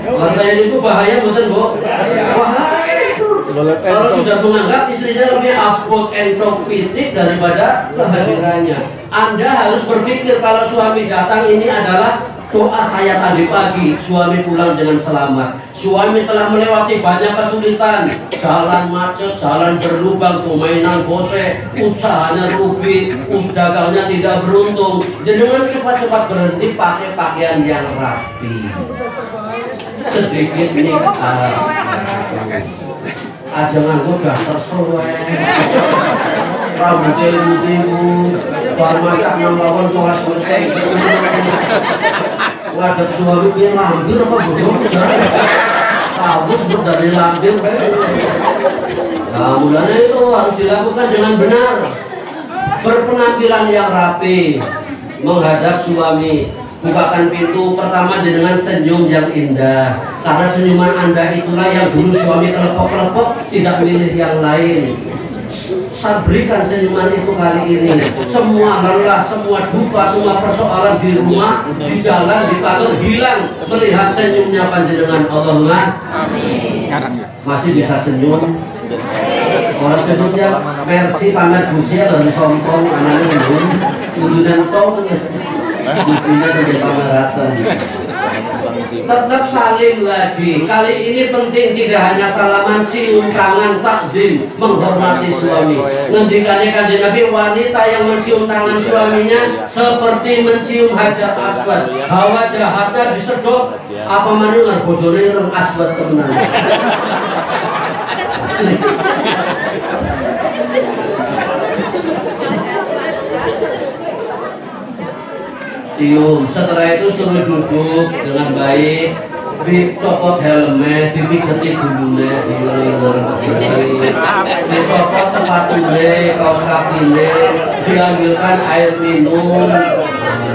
Katanya itu bahaya, bukan bu? Bahaya itu. Kalau sudah menganggap istrinya lebih abot endok pitik daripada kehadirannya. Anda harus berpikir kalau suami datang ini adalah doa saya tadi pagi, suami pulang dengan selamat. Suami telah melewati banyak kesulitan, jalan macet, jalan berlubang, permainan bose, usahanya rugi, dagangnya tidak beruntung. Jenengan cepat-cepat berhenti pakai pakaian yang rapi, sedikit nikah. Aja nganggo daster suwe, rambutnya limut-limut, bar masak nang lawan coras mereka. Ngadep suami dia lampir apa bodoh? Tahu sebut dari lampir. Nah, mulanya itu harus dilakukan dengan benar. Berpenampilan yang rapi, menghadap suami, bukakan pintu pertama dengan senyum yang indah. Karena senyuman Anda itulah yang dulu suami kelepok-kelepok, tidak milih yang lain. Sabrikan senyuman itu kali ini. Semua lelah, semua duka, semua persoalan di rumah, di jalan, di kantor hilang melihat senyumnya panjenengan. Allahumma amin. Masih bisa senyum. Orang sebutnya versi pamer busia dari sompong anaknya belum udunan tong businya dari pameratan. Tetap saling lagi. Kali ini penting, tidak hanya salaman, cium tangan, takzim, menghormati suami. Ngendikane Kanjeng Nabi, wanita yang mencium tangan suaminya seperti mencium hajar aswad. Hawa jahatnya disedot. Apa manungan bojone ireng aswad temenan. Asli. Cium, setelah itu suruh duduk dengan baik, dicopot helmnya, dipijeti bulunya, dicopot sepatunya, kaos kakinya, diambilkan air minum,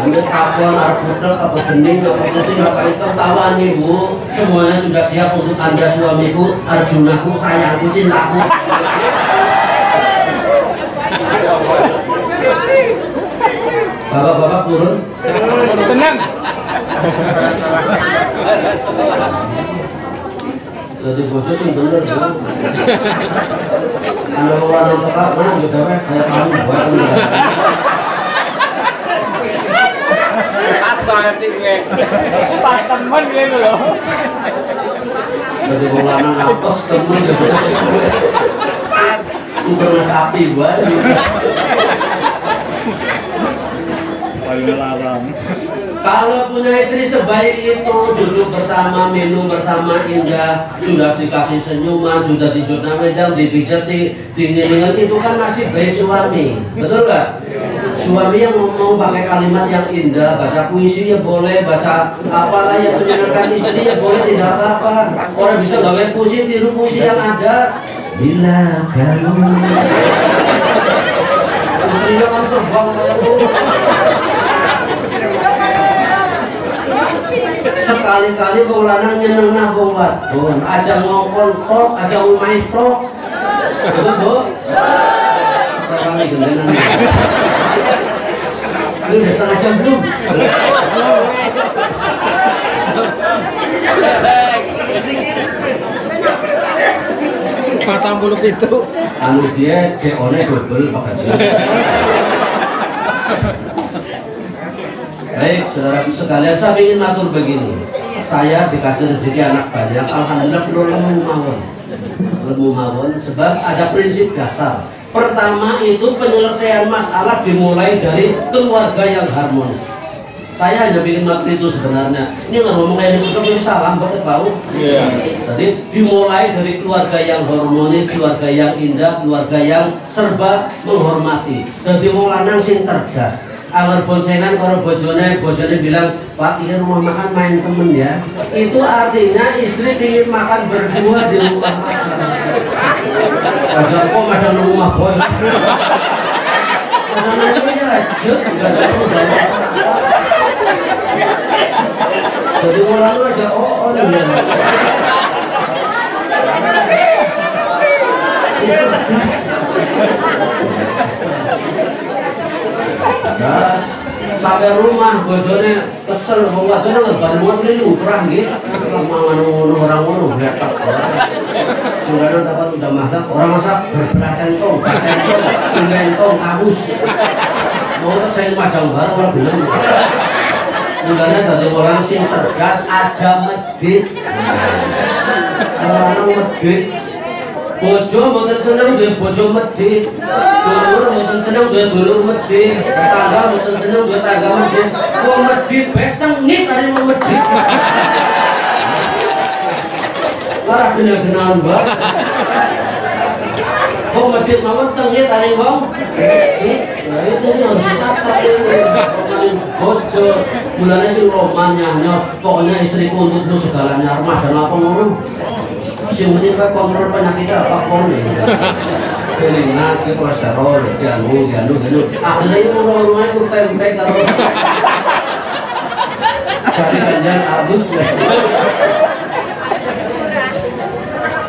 ambil kapon, arbudel, apa gening, apa putih, apa itu, tawan ibu, semuanya sudah siap untuk Anda suamiku, Arjunaku, sayangku, cintaku. Bapak-bapak turun. Tenang. Jadi bocor sih bener bu. Kalau orang tekak mana juga kayak kamu buat enggak. Pas banget ini. Pas temen gitu loh. Jadi orang ngapes temen gitu. Itu karena sapi buat. Kalau punya istri sebaik itu, duduk bersama, minum bersama indah, sudah dikasih senyuman, sudah dijuna medang, dipijati, dingilingan, itu kan nasib baik suami, betul gak? Suami yang mau pakai kalimat yang indah, baca puisi ya boleh, baca apalah yang menyenangkan istri ya boleh, tidak apa-apa. Orang bisa gawe puisi, tiru puisi yang ada. Bila kamu istrinya kan terbang kayak bu. Sekali-kali wong lanang nyenengna wong wadon, aja ngongkon tok, aja umai tok. Betul, Bu? Kami gendenan. Ini udah setengah jam belum? Patang bulu itu. Anu dia keone double pakai. Baik, saudaraku sekalian, saya ingin matur begini. Saya dikasih rezeki anak banyak, alhamdulillah lemu mawon, sebab ada prinsip dasar. Pertama itu penyelesaian masalah dimulai dari keluarga yang harmonis. Saya hanya ingin matur itu sebenarnya. Ini nggak ngomong kayak gitu, tapi salam banget tahu. Jadi dimulai dari keluarga yang harmonis, keluarga yang indah, keluarga yang serba menghormati. Jadi wong lanang sing cerdas. Agar boncengan kalau bojone bilang, Pak ini rumah makan main temen ya. Itu artinya istri ingin makan berdua di rumah makan. Agak kok ada rumah boy. Namanya rajut, nggak ada rumah. Jadi orang lu aja nih. Itu cerdas. Nah, sampai rumah bojone kesel wong wadon nang ban muat ini uprah nggih. Mangan orang ngono bletak. Sudah dapat udah masak, orang masak berberas entong, entong, habus. Mau saya padang baru orang bilang. Mulanya dari orang sing cerdas aja medit. Orang medit. Bojo mboten seneng duwe bojo medhit. Dulur mboten seneng duwe dulur medhit. Tangga mboten seneng duwe tangga medhit. Wong medhit beseng nih tadi wong medhit. Ora gena-genaan mbak. Wong medhit mawon sengit tadi wong. Nah itu yang dicatat ini. Bojo mulane sing roman nyanyo pokoknya istriku untukmu segalanya rumah dan apa ngono. Sing penting saya kontrol penyakitnya apa nih? Keringat, kolesterol, ganu. Akhirnya itu rumah-rumahnya kurang-kurang kalau jadi ganjan abus ya.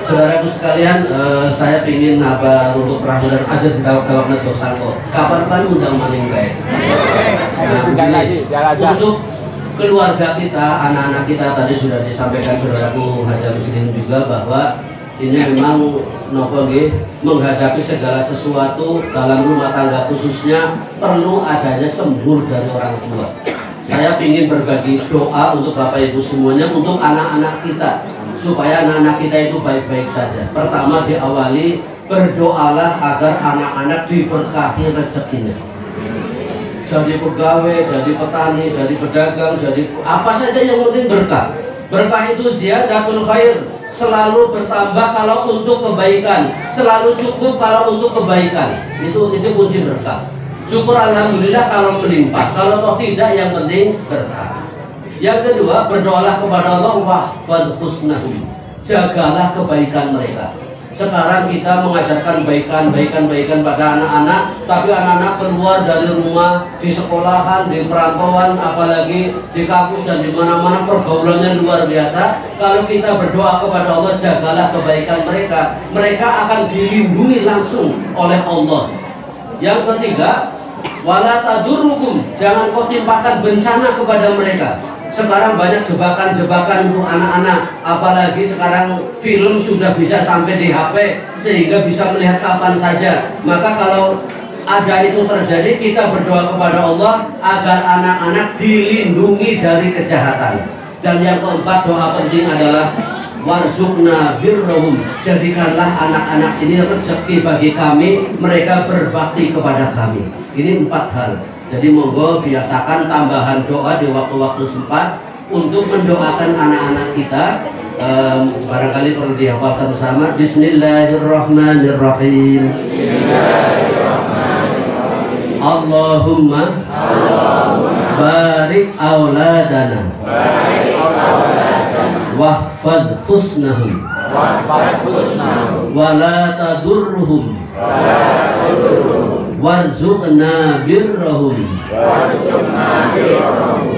Saudaraku sekalian, saya ingin untuk peraturan aja di tawak-tawak neto sangko. Kapan-kapan undang maning baik. Nah, untuk keluarga kita, anak-anak kita tadi sudah disampaikan saudaraku Hajar Muslim juga bahwa ini memang menghadapi segala sesuatu dalam rumah tangga khususnya perlu adanya sembur dari orang tua. Saya ingin berbagi doa untuk Bapak Ibu semuanya, untuk anak-anak kita, supaya anak-anak kita itu baik-baik saja. Pertama diawali, berdoalah agar anak-anak diberkahi rezekinya. Jadi pegawai, jadi petani, jadi pedagang, jadi apa saja yang penting berkah. Berkah itu ziyadatul khair, selalu bertambah kalau untuk kebaikan, selalu cukup kalau untuk kebaikan. Itu kunci berkah. Syukur alhamdulillah kalau melimpah, kalau toh tidak yang penting berkah. Yang kedua, berdoalah kepada Allah, wahfadz husnahum, jagalah kebaikan mereka. Sekarang kita mengajarkan baikan pada anak-anak, tapi anak-anak keluar dari rumah, di sekolahan, di perantauan, apalagi di kampus dan di mana-mana pergaulannya luar biasa. Kalau kita berdoa kepada Allah, jagalah kebaikan mereka, mereka akan dilindungi langsung oleh Allah. Yang ketiga, wala tadurrukum, jangan kau timpakan bencana kepada mereka. Sekarang banyak jebakan-jebakan untuk anak-anak, apalagi sekarang film sudah bisa sampai di HP sehingga bisa melihat kapan saja. Maka kalau ada itu terjadi, kita berdoa kepada Allah agar anak-anak dilindungi dari kejahatan. Dan yang keempat, doa penting adalah warzuqna birrahum, jadikanlah anak-anak ini rezeki bagi kami, mereka berbakti kepada kami. Ini 4 hal. Jadi monggo biasakan tambahan doa di waktu-waktu sempat untuk mendoakan anak-anak kita. Barangkali perlu dihafalkan bersama. Bismillahirrahmanirrahim. Allahumma barik auladana wahfadz husnahum wala tadurruhum warzuqna birrahum.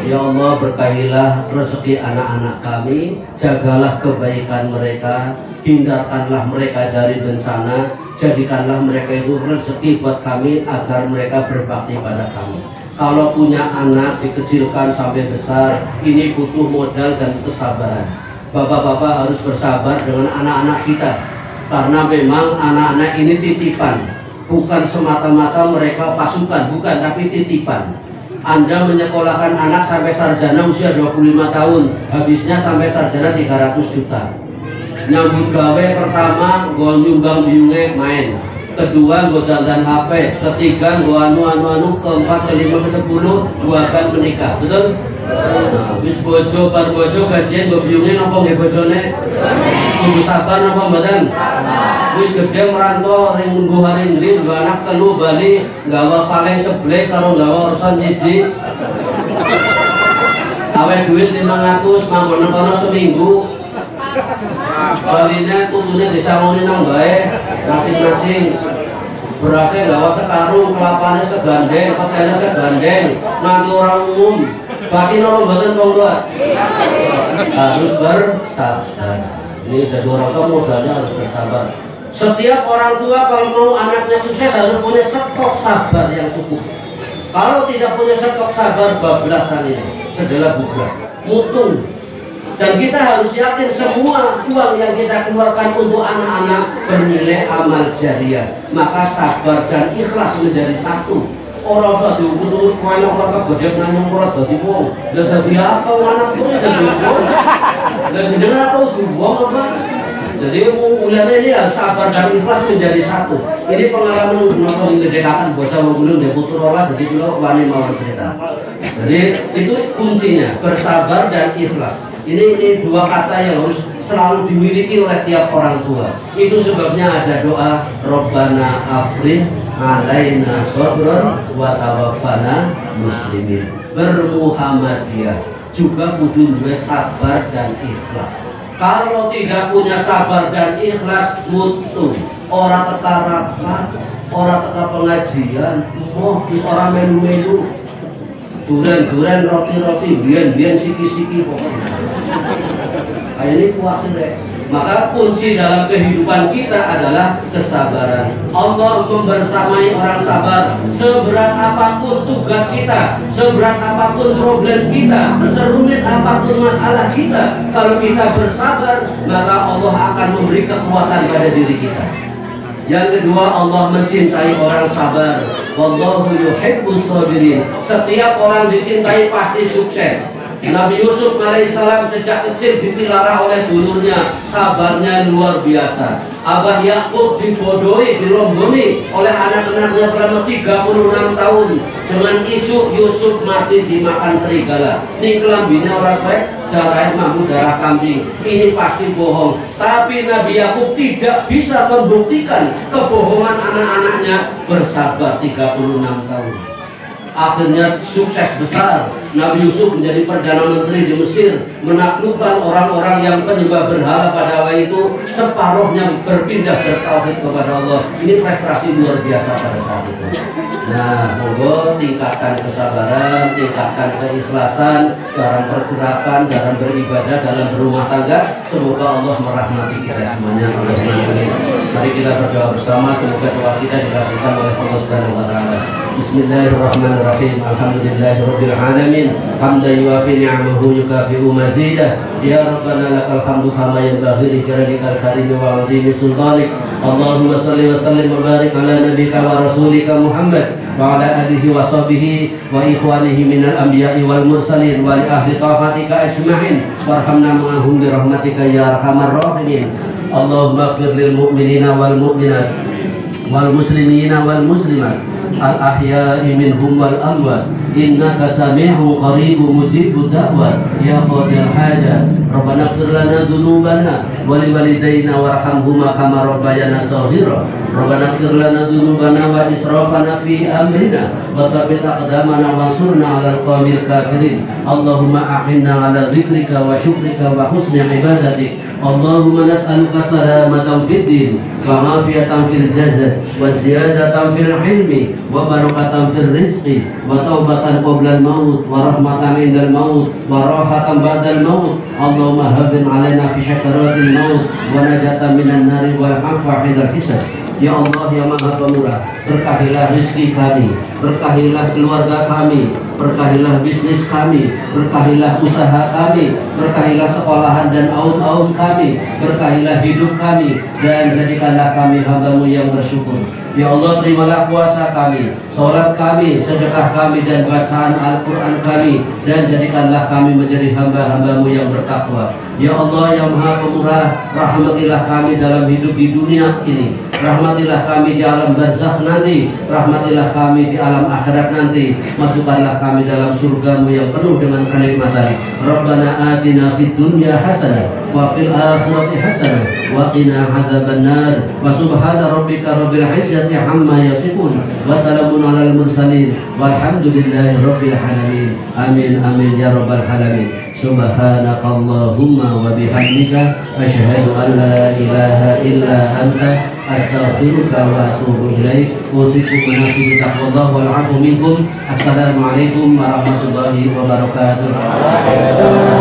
Ya Allah, berkahilah rezeki anak-anak kami, jagalah kebaikan mereka, hindarkanlah mereka dari bencana, jadikanlah mereka itu rezeki buat kami agar mereka berbakti pada kami. Kalau punya anak dikecilkan sampai besar, ini butuh modal dan kesabaran. Bapak-bapak harus bersabar dengan anak-anak kita, karena memang anak-anak ini titipan, bukan semata-mata mereka pasukan, bukan, tapi titipan. Anda menyekolahkan anak sampai sarjana usia 25 tahun, habisnya sampai sarjana 300 juta. Nyambut gawe pertama gue nyumbang biungnya main, kedua gue dandan HP, ketiga gue anu, keempat, kelima, ke-10 gue akan menikah, betul? Wis bojo bar bojo gajian gue biungnya nopo nggih bojone? Kudu sabar nopo mboten? Wis gede merantau ring minggu hari ini dua anak telu Bali gawa kaleng seblek karo gawa urusan jiji. Awe duit 500 manggon kono seminggu. Baline tutune disangoni nang bae masing-masing. Berasnya gawa sekarung, kelapanya segandeng, petenya segandeng, nanti orang umum. Bagi nolong badan monggo harus bersabar. Ini dari orang tua modalnya harus bersabar. Setiap orang tua kalau mau anaknya sukses harus punya stok sabar yang cukup. Kalau tidak punya stok sabar, bablasan ini sedela bubar, mutung. Dan kita harus yakin semua uang yang kita keluarkan untuk anak-anak bernilai amal jariah. Maka sabar dan ikhlas menjadi satu. Orang usah diukur banyak orang kegede nanya murah dari wong. Dan dari apa anak itu dari wong? Dan dengan apa itu wong apa? Jadi mulanya ini harus sabar dan ikhlas menjadi satu. Ini pengalaman kenapa mengedekakan bocah menggulung dari putur olah, jadi dulu wani mawar cerita. Jadi itu kuncinya, bersabar dan ikhlas. Ini dua kata yang harus selalu dimiliki oleh tiap orang tua. Itu sebabnya ada doa Rabbana afrih alaina sodron wa tawaffana muslimin. Bermuhammadiyah juga kudu duwe sabar dan ikhlas. Kalau tidak punya sabar dan ikhlas, mutu orang teka rapat, orang teka pengajian, mau bis orang melu-melu, duren-duren, roti-roti, bian-bian, siki-siki pokoknya. Kayak ini kuatir deh. Maka kunci dalam kehidupan kita adalah kesabaran. Allah membersamai orang sabar. Seberat apapun tugas kita, seberat apapun problem kita, serumit apapun masalah kita, kalau kita bersabar, maka Allah akan memberi kekuatan pada diri kita. Yang kedua, Allah mencintai orang sabar. Wallahu yuhibbus sabirin. Setiap orang dicintai pasti sukses. Nabi Yusuf alaihissalam sejak kecil dipelihara oleh dulurnya, sabarnya luar biasa. Abah Yakub dibodohi, dirombongi oleh anak-anaknya selama 36 tahun dengan isu Yusuf mati dimakan serigala. Ini kelambinya orang baik, darah mampu darah kambing. Ini pasti bohong. Tapi Nabi Yakub tidak bisa membuktikan kebohongan anak-anaknya, bersabar 36 tahun. Akhirnya sukses besar. Nabi Yusuf menjadi Perdana Menteri di Mesir, menaklukkan orang-orang yang penyembah berhala pada waktu itu, separuhnya berpindah bertauhid kepada Allah. Ini prestasi luar biasa pada saat itu. Nah, monggo tingkatkan kesabaran, tingkatkan keikhlasan dalam pergerakan, dalam beribadah, dalam berumah tangga. Semoga Allah merahmati kita semuanya. Mari kita berdoa bersama, semoga doa kita dikabulkan oleh Allah Subhanahu wa taala. Bismillahirrahmanirrahim. Alhamdulillahirabbil alamin. Hamdan yuwafi ni'amahu yukafi'u mazidah. Ya Rabbana lakal hamdu kama yanbaghi li jalalika al-karim wa 'azimi sultanik. Allahumma shalli wa sallim wa barik ala nabiyyika wa rasulika Muhammad wa ala alihi wa sahbihi wa ikhwanihi minal anbiya'i wal mursalin wa li ahli taatika ajma'in warhamna ma'ahum bi rahmatika ya arhamar rahimin. Allahumma ighfir lil mu'minina wal mu'minat wal muslimina wal muslimat al-ahya'i minhum wal amwat innaka sami'un qaribun mujibud da'wat ya qadil hajat. Rabbana ighfir lana dhunubana wa liwalidayna warhamhuma kama rabbayana shaghira. Rabbana ighfir lana dhunubana wa israfana fi amrina wa tsabbit aqdamana wansurna 'alal qawmil kafirin. Allahumma a'inna 'ala dzikrika wa syukrika wa husni ibadatik. Allahumma nas'aluka salamatan fid din wa ma'afiyatan fil jasad wa ziyadatan fil ilmi wa barakatan fil rizqi wa taubatan qabla al-maut wa rahmatan indal maut wa rahatan ba'dal maut. Allahumma habib alaina fi syakaratil maut wa najatan minan nari wal 'afwa 'indal hisab. Ya Allah yang Maha Pemurah, berkahilah rezeki kami, berkahilah keluarga kami, berkahilah bisnis kami, berkahilah usaha kami, berkahilah sekolahan dan aum-aum kami, berkahilah hidup kami, dan jadikanlah kami hamba-Mu yang bersyukur. Ya Allah, terimalah puasa kami, sholat kami, sedekah kami, dan bacaan Al-Quran kami, dan jadikanlah kami menjadi hamba-hamba-Mu yang bertakwa. Ya Allah yang Maha Pemurah, rahmatilah kami dalam hidup di dunia ini, rahmatilah kami di alam barzakh nanti, rahmatilah kami di alam akhirat nanti, masukkanlah kami dalam surga-Mu yang penuh dengan kenikmatan. Rabbana atina fid dunya hasanah wa fil akhirati hasanah wa qina adzabannar. Wa subhana rabbika rabbil izzati amma yasifun wa salamun alal mursalin walhamdulillahi rabbil alamin. Amin amin ya rabbal alamin. Subhanakallahumma wa bihamdika asyhadu an la ilaha illa anta astaghfiruka wa atubu ilaik. Usikum bi nafsi taqwallah wal 'afwu minkum. Assalamualaikum warahmatullahi wabarakatuh.